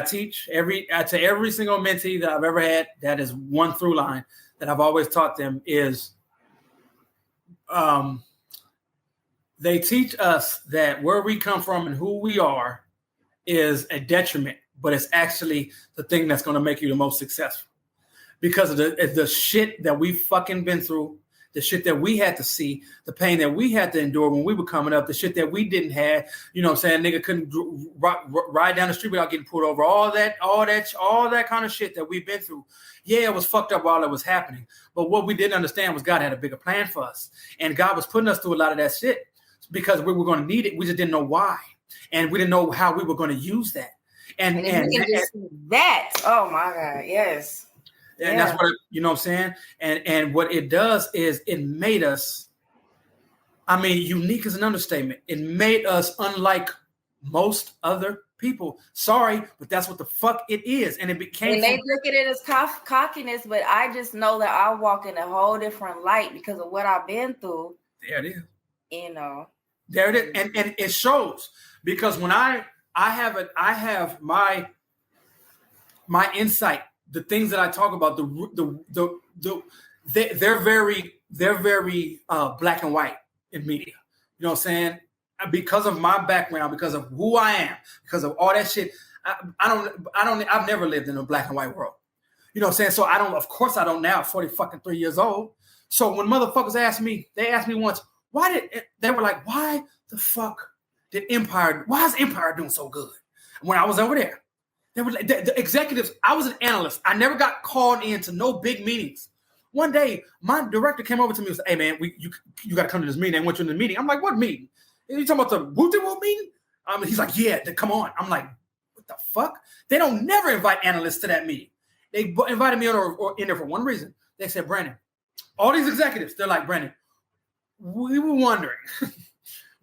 teach to every single mentee that I've ever had. That is one through line that I've always taught them is, they teach us that where we come from and who we are is a detriment, but it's actually the thing that's going to make you the most successful, because of the shit that we fucking been through, the shit that we had to see, the pain that we had to endure when we were coming up, the shit that we didn't have. You know what I'm saying? Nigga couldn't ride down the street without getting pulled over. All that kind of shit that we've been through. Yeah, it was fucked up while it was happening. But what we didn't understand was God had a bigger plan for us. And God was putting us through a lot of that shit because we were going to need it. We just didn't know why. And we didn't know how we were going to use that. And that, oh my God, yes. And that's what, you know what I'm saying? And what it does is it made us, unique is an understatement. It made us unlike most other people. Sorry, but that's what the fuck it is. And it became. And they look at it as cockiness, but I just know that I walk in a whole different light because of what I've been through. There it is. There it is. And it shows, because when I have my insight. The things that I talk about, they're very black and white in media. You know what I'm saying? Because of my background, because of who I am, because of all that shit, I've never lived in a black and white world. You know what I'm saying? So of course I don't now, 43 years old. So when motherfuckers asked me once, why the fuck why is Empire doing so good? When I was over there. They were the executives. I was an analyst. I never got called into no big meetings. One day, my director came over to me and said, "Hey man, you got to come to this meeting. I want you in the meeting." I'm like, "What meeting? Are you talking about the Woo meeting?" He's like, "Yeah, come on." I'm like, "What the fuck?" They don't never invite analysts to that meeting. They invited me in there for one reason. They said, "Brandon, all these executives," they're like, "Brandon, we were wondering,"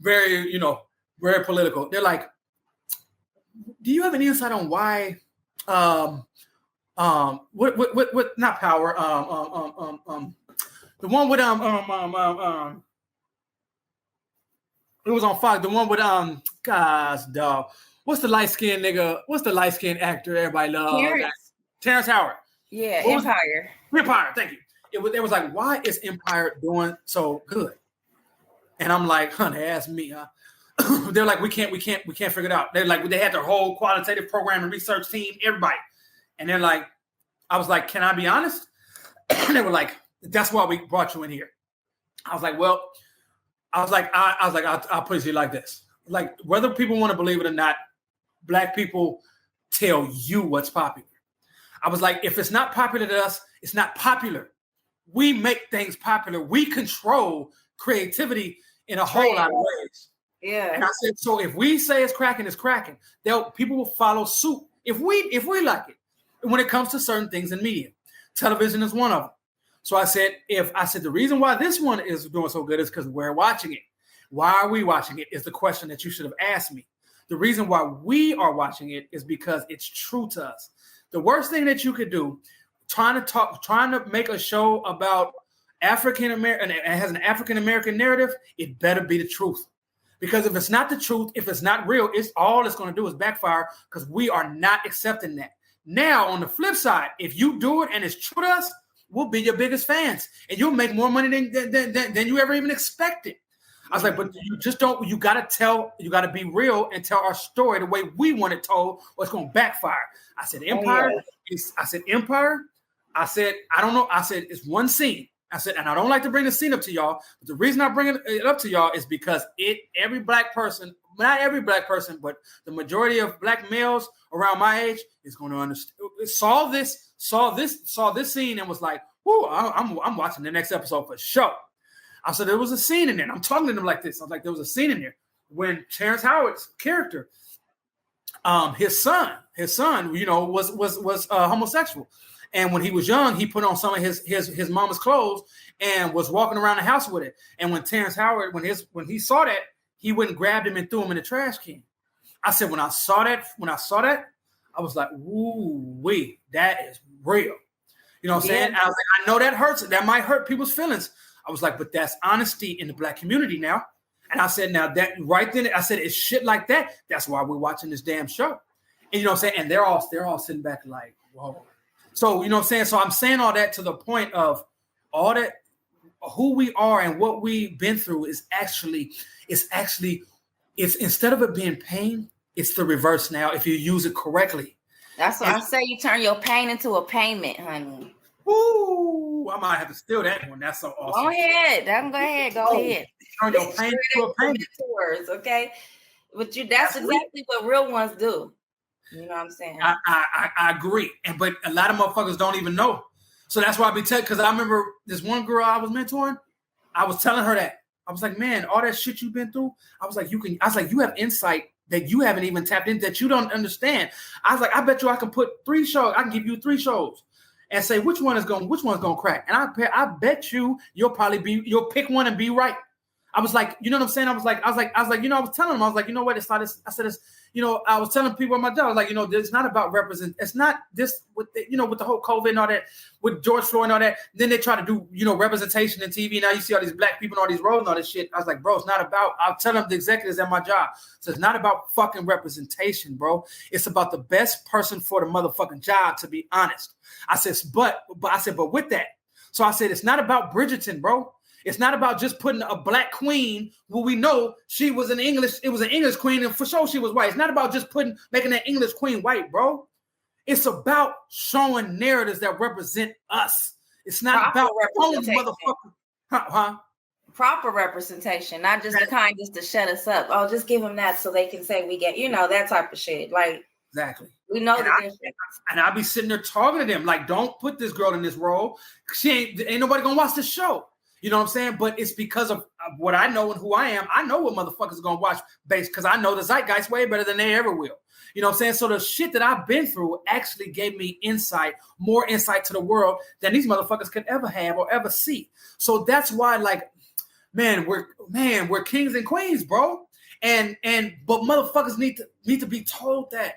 very political. They're like, do you have any insight on why what not power the one with it was on Fox, the one with gosh dog, what's the light-skinned nigga, what's the light-skinned actor everybody loves? Terrence Howard. Yeah, Empire, thank you. It was like, why is Empire doing so good? And I'm like, they asked me, they're like, we can't figure it out. They're like, they had their whole qualitative program and research team, everybody. And they're like, I was like, can I be honest? And they were like, that's why we brought you in here. I was like, well, I'll put it to you like this. Like, whether people want to believe it or not, Black people tell you what's popular. I was like, if it's not popular to us, it's not popular. We make things popular. We control creativity in a whole lot of ways. Yeah. And I said, so if we say it's cracking, it's cracking. People will follow suit if we like it. When it comes to certain things in media, television is one of them. So I said, the reason why this one is doing so good is because we're watching it. Why are we watching it is the question that you should have asked me. The reason why we are watching it is because it's true to us. The worst thing that you could do, trying to make a show about African American and it has an African American narrative, it better be the truth. Because if it's not the truth, if it's not real, it's going to do is backfire, because we are not accepting that. Now, on the flip side, if you do it and it's true to us, we'll be your biggest fans, and you'll make more money than you ever even expected. I was like, but you just don't. You got to be real and tell our story the way we want it told, or it's going to backfire. I said, Empire. Empire. I said, I don't know. I said, it's one scene. I said, and I don't like to bring the scene up to y'all, but the reason I bring it up to y'all is because every Black person, not every Black person, but the majority of Black males around my age is going to understand. Saw this scene and was like, I'm watching the next episode for sure. I said there was a scene in there. And I'm talking to them like this. I was like, there was a scene in there when Terrence Howard's character, his son, was homosexual. And when he was young, he put on some of his mama's clothes and was walking around the house with it. And when Terrence Howard, when he saw that, he went and grabbed him and threw him in the trash can. I said, when I saw that, I was like, ooh, wee, that is real. You know what I'm saying? I was like, I know that hurts. That might hurt people's feelings. I was like, but that's honesty in the Black community now. And I said, now that right then, I said, it's shit like that. That's why we're watching this damn show. And you know what I'm saying? And they're all sitting back like, whoa. So, you know what I'm saying? So I'm saying all that to the point of all that, who we are and what we've been through is actually instead of it being pain, it's the reverse now if you use it correctly. That's what I say. You turn your pain into a payment, honey. Ooh, I might have to steal that one. That's so awesome. Go ahead. Go ahead. Turn your pain into a payment. Words, okay? But that's exactly what real ones do. You know what I'm saying? I agree. But a lot of motherfuckers don't even know. So that's why I be telling, because I remember this one girl I was mentoring, I was telling her that. I was like, man, all that shit you've been through, I was like, you have insight that you haven't even tapped into, that you don't understand. I was like, I bet you I can put 3 shows, I can give you 3 shows and say which one's gonna crack. And I bet you'll pick one and be right. I was like, you know what I'm saying? I was like, I was telling them, I was like, you know what? It's not this. I said, it's, I was telling people at my job, I was like, it's not about it's not this with with the whole COVID and all that, with George Floyd and all that. Then they try to do, representation in TV. Now you see all these Black people and all these roles and all this shit. I was like, bro, it's not about, I'll tell them the executives at my job. So it's not about fucking representation, bro. It's about the best person for the motherfucking job, to be honest. I said, but with that. So I said, it's not about Bridgerton, bro. It's not about just putting a Black queen who we know she was it was an English queen, and for sure she was white. It's not about just making that English queen white, bro. It's about showing narratives that represent us. It's not about only motherfucker. Proper representation, not just the kind just to shut us up. Oh, just give them that so they can say we get, that type of shit. Like, exactly. We know that. And I'll be sitting there talking to them like, don't put this girl in this role. Ain't nobody gonna watch this show. You know what I'm saying? But it's because of what I know and who I am. I know what motherfuckers are going to watch based because I know the zeitgeist way better than they ever will. You know what I'm saying? So the shit that I've been through actually gave me more insight to the world than these motherfuckers could ever have or ever see. So that's why, like, we're kings and queens, bro. But motherfuckers need to be told that.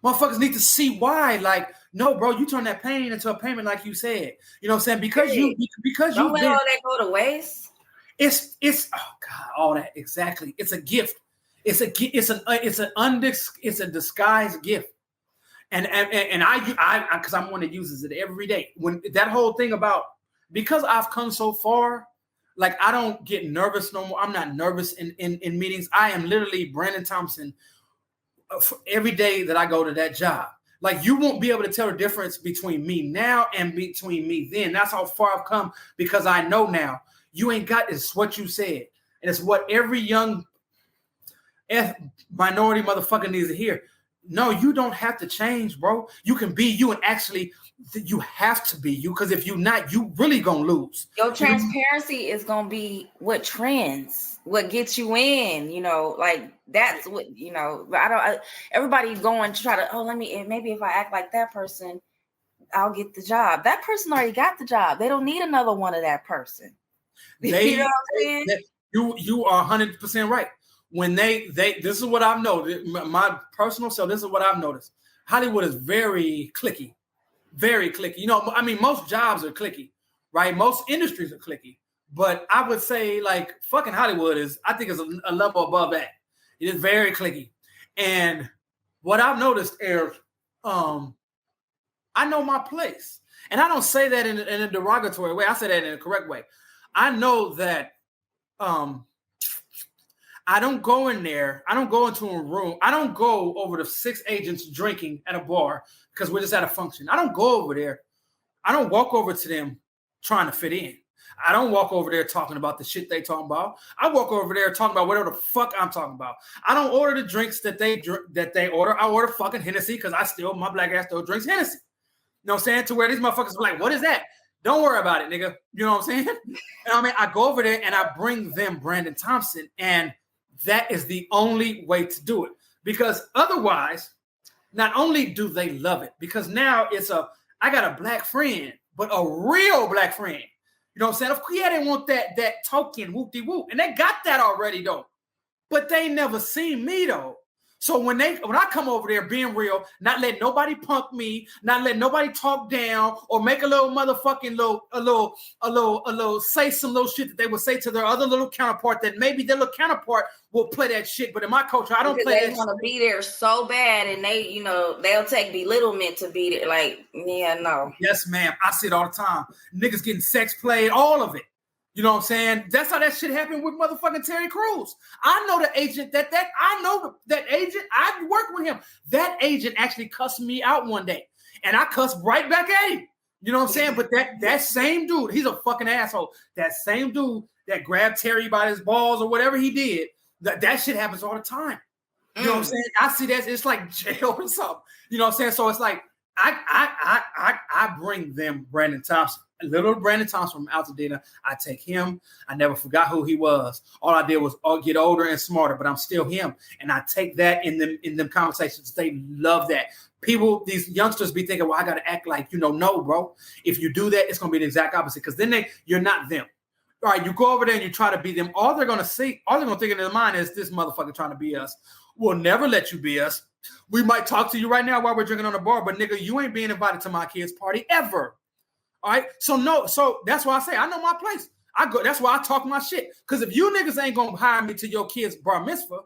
Motherfuckers need to see why. Like, no, bro, you turn that pain into a payment, like you said. You know what I'm saying? Because don't let all that go to waste. It's oh God, all that exactly. It's a gift. It's a disguised gift. And I because I'm one that uses it every day. When that whole thing about, because I've come so far, like I don't get nervous no more. I'm not nervous in meetings. I am literally Brandon Thompson every day that I go to that job. Like, you won't be able to tell the difference between me now and between me then. That's how far I've come, because I know now you ain't got, it's what you said. And it's what every young minority motherfucker needs to hear. No, you don't have to change, bro. You can be you, and actually you have to be you, because if you're not, you really gonna lose. Your transparency is gonna be what trends, what gets you in, like that's what, everybody going to try to, maybe if I act like that person, I'll get the job. That person already got the job. They don't need another one of that person. You know what I'm saying? You are 100% right. When they this is what I've noticed, my personal self, this is what I've noticed. Hollywood is very cliquey. Very cliquey. Most jobs are cliquey, right? Most industries are cliquey. But I would say, like, fucking Hollywood I think is a level above that. It is very cliquey. And what I've noticed is I know my place. And I don't say that in a derogatory way. I say that in a correct way. I know that I don't go in there. I don't go into a room. I don't go over to 6 agents drinking at a bar because we're just at a function. I don't go over there. I don't walk over to them trying to fit in. I don't walk over there talking about the shit they talking about. I walk over there talking about whatever the fuck I'm talking about. I don't order the drinks that they order. I order fucking Hennessy because my black ass still drinks Hennessy. You know what I'm saying? To where these motherfuckers are like, what is that? Don't worry about it, nigga. You know what I'm saying? And I mean, I go over there and I bring them Brandon Thompson, and that is the only way to do it. Because otherwise, not only do they love it, because now I got a black friend, but a real black friend. You know what I'm saying? Of course, yeah, they want that token whoop-de-whoop, and they got that already though. But they never seen me though. So when I come over there being real, not letting nobody punk me, not letting nobody talk down or make a little motherfucking little say some little shit that they would say to their other little counterpart that maybe their little counterpart will play that shit. But in my culture, I don't because play they that want to be there so bad, and they, they'll take belittlement to be there. Like, yeah, no. Yes, ma'am. I see it all the time. Niggas getting sex played, all of it. You know what I'm saying? That's how that shit happened with motherfucking Terry Crews. I know the agent that agent. I worked with him. That agent actually cussed me out one day, and I cussed right back at him. You know what I'm saying? But that same dude, he's a fucking asshole. That same dude that grabbed Terry by his balls or whatever he did, that shit happens all the time. You know what I'm saying? I see that it's like jail or something. You know what I'm saying? So it's like I bring them Brandon Thompson. Little Brandon Thompson from Altadena. I take him. I never forgot who he was. All I did was get older and smarter, but I'm still him. And I take that in them conversations. They love that. People, these youngsters be thinking, well, I got to act like, no, bro. If you do that, it's going to be the exact opposite because then you're not them. All right, you go over there and you try to be them. All they're going to think in their mind is this motherfucker trying to be us. We'll never let you be us. We might talk to you right now while we're drinking on the bar, but nigga, you ain't being invited to my kid's party ever. All right. So that's why I say I know my place. I go. That's why I talk my shit. Because if you niggas ain't gonna hire me to your kid's bar mitzvah,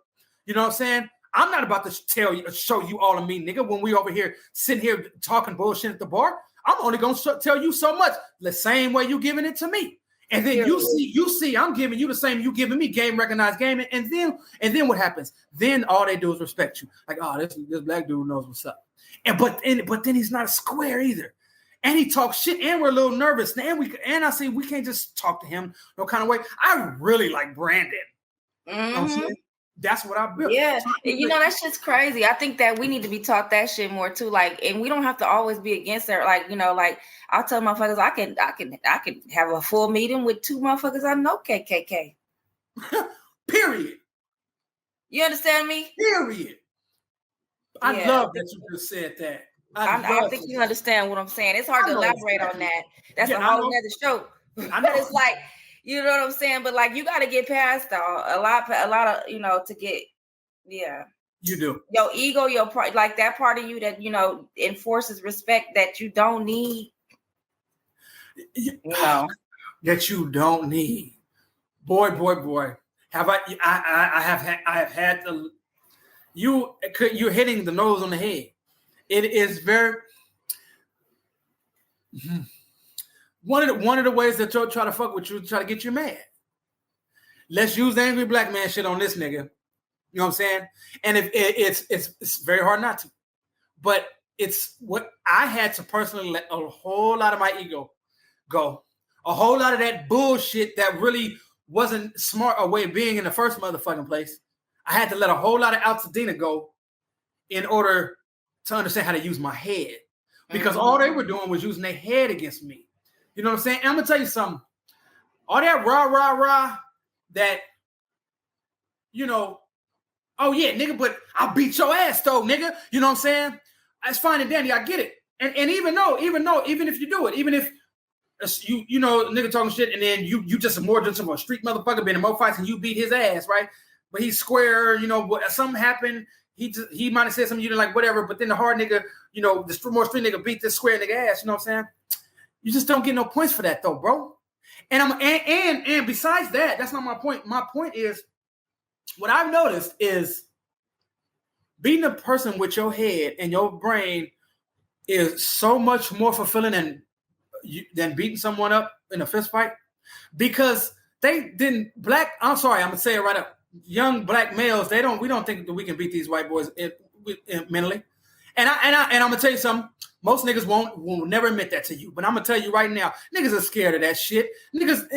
you know what I'm saying? I'm not about to show you all of me, nigga. When we over here sitting here talking bullshit at the bar, I'm only gonna tell you so much. The same way you giving it to me, and then you see, I'm giving you the same. You giving me game recognized gaming, and then what happens? Then all they do is respect you. Like, oh, this black dude knows what's up. But then he's not a square either. And he talks shit, and we're a little nervous. And I see we can't just talk to him no kind of way. I really like Brandon. Mm-hmm. That's what I built. Yeah, that shit's crazy. I think that we need to be taught that shit more too. Like, and we don't have to always be against it. Like, like I'll tell motherfuckers I can have a full meeting with two motherfuckers I know KKK. Period. You understand me? Period. I love that you just said that. I think you understand what I'm saying. It's hard to elaborate on that. That's a whole other show. But it's like, you know what I'm saying? But like, you got to get past a lot of, to get, yeah. You do. Your ego, your part, like that part of you that, enforces respect that you don't need. That you don't need. Boy. Have I have had you're hitting the nose on the head. It is very one of the ways that you'll try to fuck with you, try to get you mad. Let's use the angry black man shit on this nigga. You know what I'm saying? And if it's very hard not to, but it's what I had to personally let a whole lot of my ego go, a whole lot of that bullshit that really wasn't smart a way of being in the first motherfucking place. I had to let a whole lot of Altadena go in order to understand how to use my head, because all they were doing was using their head against me. You know what I'm saying? And I'm gonna tell you something. All that rah that, oh yeah, nigga, but I'll beat your ass though, nigga. You know what I'm saying? That's fine and dandy. I get it. And even if you do it, even if nigga talking shit, and then you just more just a street motherfucker being in more fights and you beat his ass, right? But he's square, something happened. He might have said something you didn't like, whatever. But then the hard nigga, the more street nigga beat this square nigga ass. You know what I'm saying? You just don't get no points for that though, bro. And besides that, that's not my point. My point is, what I've noticed is beating a person with your head and your brain is so much more fulfilling than beating someone up in a fist fight, because I'm gonna say it right up. Young black males, we don't think that we can beat these white boys mentally. And I'm gonna tell you something. Most niggas will never admit that to you, but I'm gonna tell you right now, niggas are scared of that shit. Niggas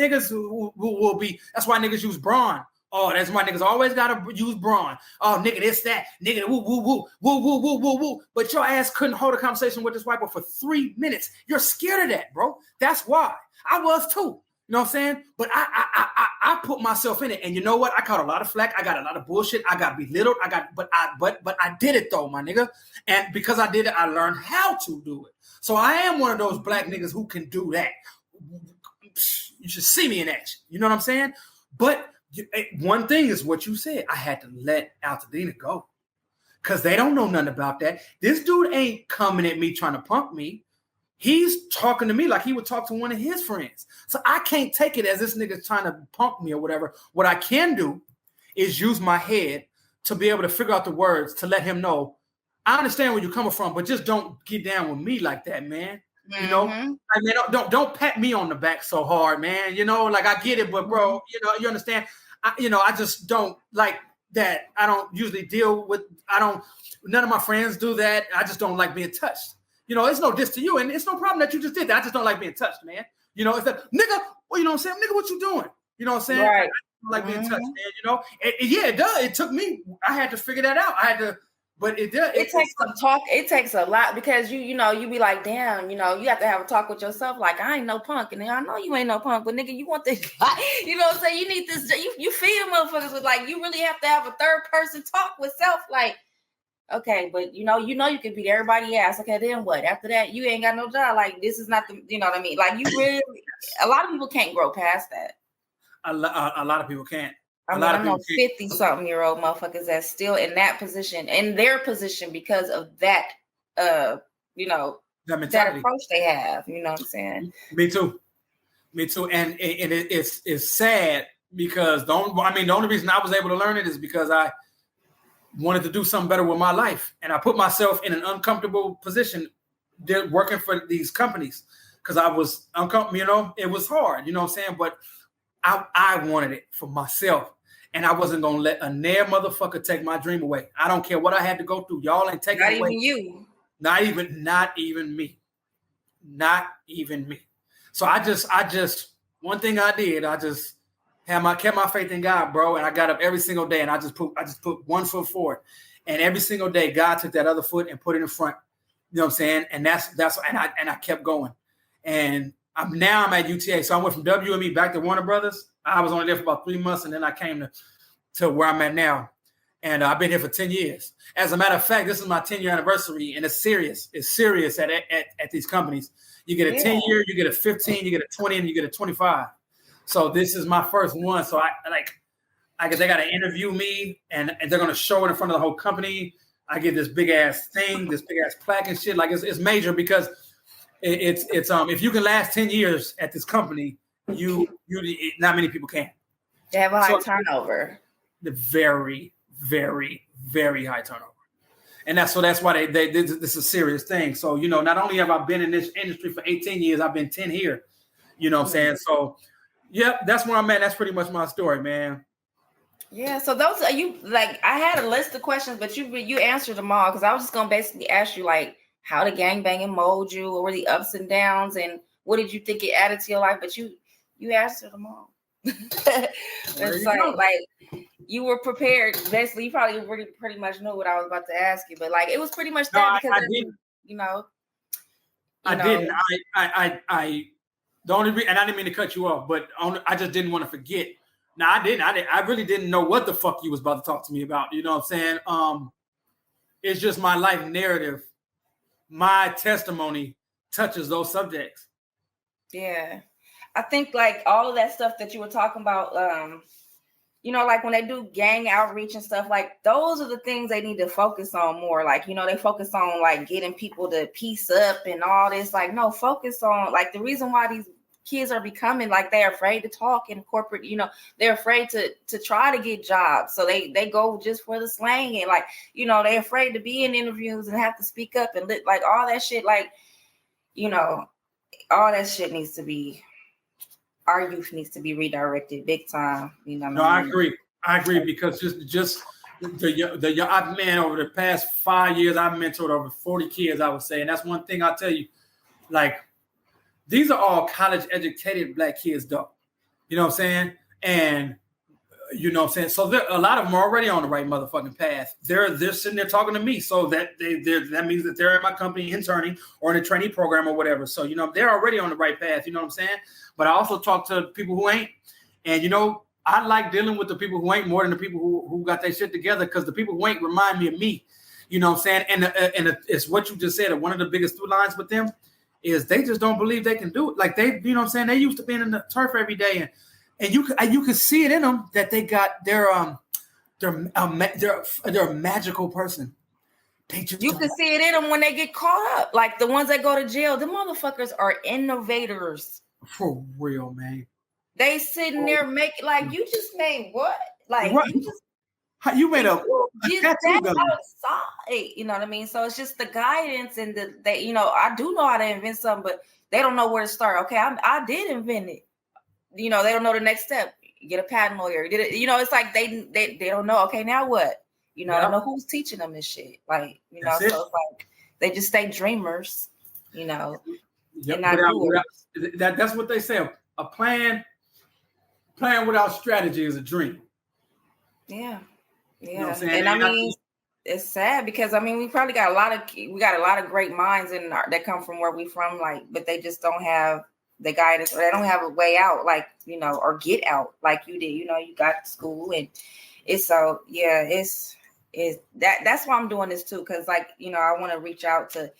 will be. That's why niggas use brawn. Oh, that's why niggas always gotta use brawn. Oh, nigga, this, that, nigga, woo, woo, woo, woo, woo, woo, woo, woo. But your ass couldn't hold a conversation with this white boy for 3 minutes. You're scared of that, bro. That's why. I was too. You know what I'm saying? But I put myself in it, and you know what? I caught a lot of flack. I got a lot of bullshit. I got belittled. But I did it though, my nigga. And because I did it, I learned how to do it. So I am one of those black niggas who can do that. You should see me in action. You know what I'm saying? But one thing is what you said. I had to let Altadena go because they don't know nothing about that. This dude ain't coming at me trying to punk me. He's talking to me like he would talk to one of his friends. So I can't take it as this nigga's trying to punk me or whatever. What I can do is use my head to be able to figure out the words to let him know, I understand where you're coming from, but just don't get down with me like that, man. Mm-hmm. You know, like, man, don't pat me on the back so hard, man. You know, like I get it, but bro, you know, you understand. I just don't like that. I don't usually deal with. None of my friends do that. I just don't like being touched. You know, it's no diss to you, and it's no problem that you just did that. I just don't like being touched, man. You know, it's that nigga. Well, you know what I'm saying, nigga, what you doing? You know what I'm saying? Right. I don't like being touched, man. You know, yeah, it does. It took me. I had to figure that out. I had to, but it does. It takes some talk. It takes a lot because you be like, damn, you have to have a talk with yourself. Like, I ain't no punk, and I know you ain't no punk, but nigga, you want this guy. You know what I'm saying? You need this. You feed motherfuckers with like, you really have to have a third person talk with self, like. Okay, but you can beat everybody ass. Okay, then what? After that, you ain't got no job. Like, this is not the, you know what I mean? Like, you really, a lot of people can't grow past that. A lot of people can't. I know 50-something-year-old motherfuckers that's still in that position, in their position because of that, that approach they have. You know what I'm saying? Me too. And it's sad because the only reason I was able to learn it is because I wanted to do something better with my life. And I put myself in an uncomfortable position working for these companies because I was uncomfortable, it was hard, you know what I'm saying? But I wanted it for myself. And I wasn't going to let a near motherfucker take my dream away. I don't care what I had to go through. Y'all ain't taking it away. Not even me. Not even me. So I just, one thing I did, I just kept my faith in God, bro. And I got up every single day and I just put one foot forward. And every single day, God took that other foot and put it in front. You know what I'm saying? And that's I kept going. And I'm at UTA. So I went from WME back to Warner Brothers. I was only there for about 3 months, and then I came to where I'm at now. And I've been here for 10 years. As a matter of fact, this is my 10-year anniversary, and it's serious. It's serious at these companies. You get a 10-year, you get a 15, you get a 20, and you get a 25. So this is my first one. So they got to interview me, and they're going to show it in front of the whole company. I get this big ass thing, this big ass plaque and shit. Like it's major because it's if you can last 10 years at this company, you not many people can. They have a high turnover. The very, very, very high turnover. And that's why they this is a serious thing. So, not only have I been in this industry for 18 years, I've been 10 here. You know what I'm saying? So, yeah, that's where I'm at. That's pretty much my story, man. Yeah, so those are you. Like, I had a list of questions, but you answered them all because I was just gonna basically ask you like how the gangbanging mold you, what were the ups and downs, and what did you think it added to your life? But you answered them all. It's like you were prepared. Basically, you probably pretty much knew what I was about to ask you, but like it was pretty much that because I didn't. I didn't. The only reason, and I didn't mean to cut you off, but I just didn't want to forget. No, I didn't. I really didn't know what the fuck you was about to talk to me about. You know what I'm saying? It's just my life narrative. My testimony touches those subjects. Yeah. I think like all of that stuff that you were talking about, like when they do gang outreach and stuff, like those are the things they need to focus on more. Like, they focus on like getting people to piece up and all this. Like, no, focus on like the reason why these kids are becoming like they're afraid to talk in corporate, they're afraid to try to get jobs. So they go just for the slang and like, they're afraid to be in interviews and have to speak up and like all that shit. Like, all that shit needs to be, our youth needs to be redirected big time. No, I agree because just I've man over the past 5 years, I've mentored over 40 kids, I would say. And that's one thing I'll tell you, like, these are all college educated black kids, though. You know what I'm saying? And You know what I'm saying? So a lot of them are already on the right motherfucking path. They're sitting there talking to me. So that that means that they're at my company interning or in a trainee program or whatever. So, you know, they're already on the right path. You know what I'm saying? But I also talk to people who ain't. And, you know, I like dealing with the people who ain't more than the people who got their shit together, because the people who ain't remind me of me. You know what I'm saying? And it's what you just said. One of the biggest through lines with them is they just don't believe they can do it. Like they, you know what I'm saying? They used to being in the turf every day, and you can see it in them that they got they're a magical person. You can see it in them when they get caught up. Like the ones that go to jail, the motherfuckers are innovators. For real, man. They sitting there making like, you just made what? Like right. You made a tattoo gun outside. You know what I mean? So it's just the guidance and they, you know, I do know how to invent something, but they don't know where to start. Okay, I did invent it. You know, they don't know the next step. Get a patent lawyer. You know, it's like they don't know. Okay, now what? You know, I don't know who's teaching them this shit. Like, you know, so it's like they just stay dreamers. You know, and not doers. That's what they say. A plan without strategy is a dream. Yeah. Yeah. You know what I'm saying? And I mean, it's sad because I mean we got a lot of great minds that come from where we from, like, but they just don't have the guidance, or they don't have a way out, like, you know, or get out like you did. You know, you got to school, and it's so that's why I'm doing this too, because, like, you know, I want to reach out to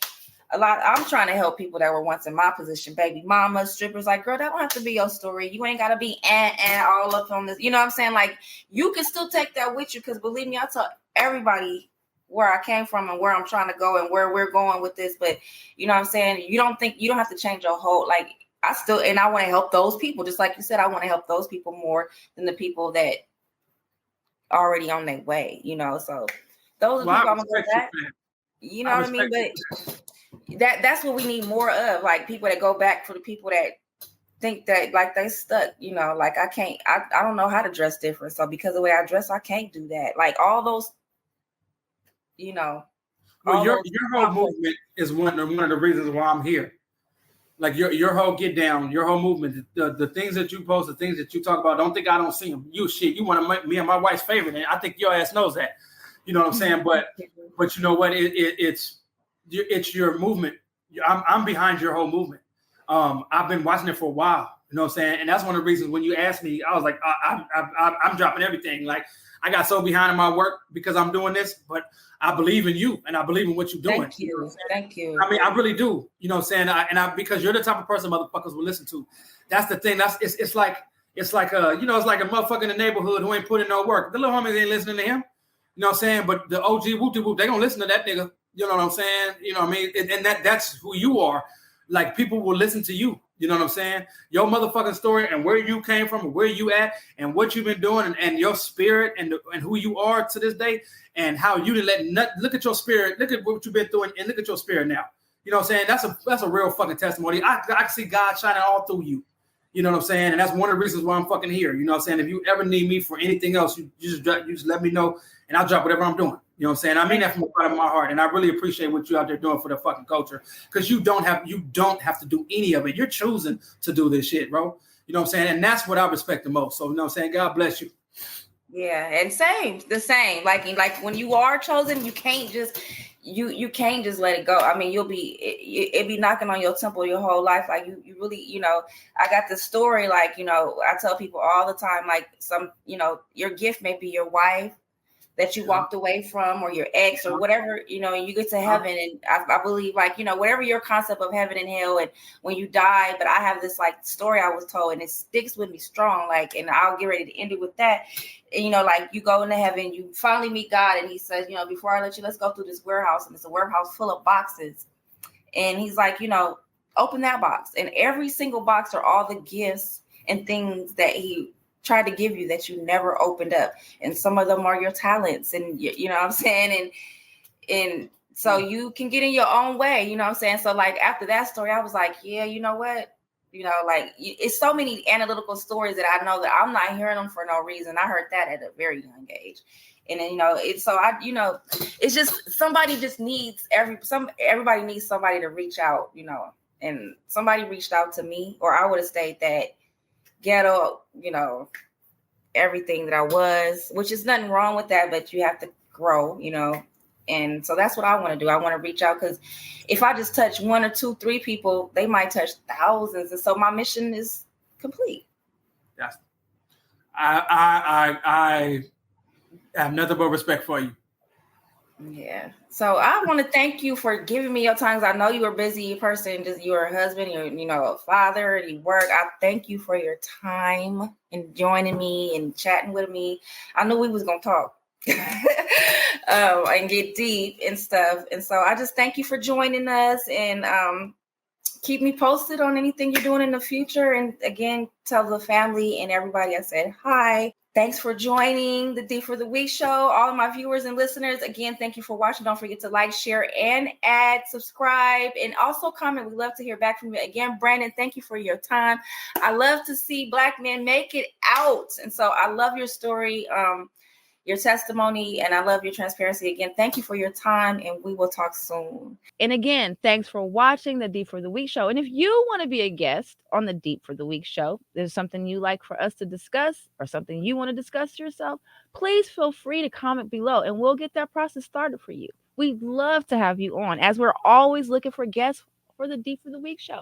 a lot. I'm trying to help people that were once in my position, baby mamas, strippers. Like, girl, that don't have to be your story. You ain't got to be all up on this. You know what I'm saying? Like, you can still take that with you, because believe me, I tell everybody where I came from and where I'm trying to go and where we're going with this. But you know what I'm saying? You don't have to change your whole, like, I want to help those people. Just like you said, I want to help those people more than the people that are already on their way, you know? So those are people I'm going to go back. You know what I mean? But that's what we need more of, like people that go back for the people that think that like they stuck, you know, like I don't know how to dress different. So because of the way I dress, I can't do that. Like all those, you know. Well, your whole movement is one of the reasons why I'm here. Like your whole get down, your whole movement, the things that you post, the things that you talk about, don't think I don't see them. You want to make me and my wife's favorite, and I think your ass knows that. You know what I'm saying? But you know what? It's your movement. I'm behind your whole movement. I've been watching it for a while. You know what I'm saying? And that's one of the reasons when you asked me, I was like, I'm dropping everything. Like, I got so behind in my work because I'm doing this, but I believe in you and I believe in what you're doing. Thank you. Thank you. I mean, I really do. You know what I'm saying? Because you're the type of person motherfuckers will listen to. That's the thing. It's like a motherfucker in the neighborhood who ain't put in no work. The little homies ain't listening to him. You know what I'm saying? But the OG whoop, they gonna listen to that nigga. You know what I'm saying? You know what I mean? And that's who you are. Like, people will listen to you. You know what I'm saying? Your motherfucking story and where you came from and where you at and what you've been doing and your spirit and who you are to this day and how you didn't look at your spirit, look at what you've been through and look at your spirit now. You know what I'm saying? That's a real fucking testimony. I can see God shining all through you. You know what I'm saying? And that's one of the reasons why I'm fucking here. You know what I'm saying? If you ever need me for anything else, you just let me know and I'll drop whatever I'm doing. You know what I'm saying? I mean that from the bottom of my heart. And I really appreciate what you out there doing for the fucking culture. Because you don't have to do any of it. You're choosing to do this shit, bro. You know what I'm saying? And that's what I respect the most. So, you know what I'm saying? God bless you. Yeah, and the same. Like when you are chosen, you can't just you can't just let it go. I mean, it'll be knocking on your temple your whole life. Like you really, you know, I got the story, like, you know, I tell people all the time, like, some, you know, your gift may be your wife that you walked away from, or your ex, or whatever, you know, and you get to heaven. And I believe, like, you know, whatever your concept of heaven and hell, and when you die, but I have this like story I was told and it sticks with me strong, like, and I'll get ready to end it with that. And, you know, like, you go into heaven, you finally meet God, and he says, you know, before I let you, let's go through this warehouse. And it's a warehouse full of boxes. And he's like, you know, open that box. And every single box are all the gifts and things that he tried to give you that you never opened up. And some of them are your talents, and you know what I'm saying? And so you can get in your own way, you know what I'm saying? So like after that story, I was like, yeah, you know what? You know, like, it's so many analytical stories that I know that I'm not hearing them for no reason. I heard that at a very young age. And then, you know, it's just somebody just needs everybody needs somebody to reach out, you know, and somebody reached out to me, or I would have stayed that ghetto, you know, everything that I was, which is nothing wrong with that, but you have to grow, And so that's what I want to do. I want to reach out, because if I just touch 1 or 2, 3 people, they might touch thousands. And so my mission is complete. Yes. I have nothing but respect for you. Yeah. So I want to thank you for giving me your time. I know you're a busy person. You're a husband, you're a father, and you work. I thank you for your time and joining me and chatting with me. I knew we was going to talk and get deep and stuff. And so I just thank you for joining us, and keep me posted on anything you're doing in the future. And again, tell the family and everybody I said hi. Thanks for joining the D for the Week show. All of my viewers and listeners, again, thank you for watching. Don't forget to like, share, and subscribe, and also comment. We love to hear back from you. Again, Brandon, thank you for your time. I love to see Black men make it out. And so I love your story, your testimony, and I love your transparency. Again, thank you for your time, and we will talk soon. And again, thanks for watching the Deep for the Week show. And if you want to be a guest on the Deep for the Week show, there's something you like for us to discuss or something you want to discuss yourself, please feel free to comment below, and we'll get that process started for you. We'd love to have you on, as we're always looking for guests for the Deep for the Week show.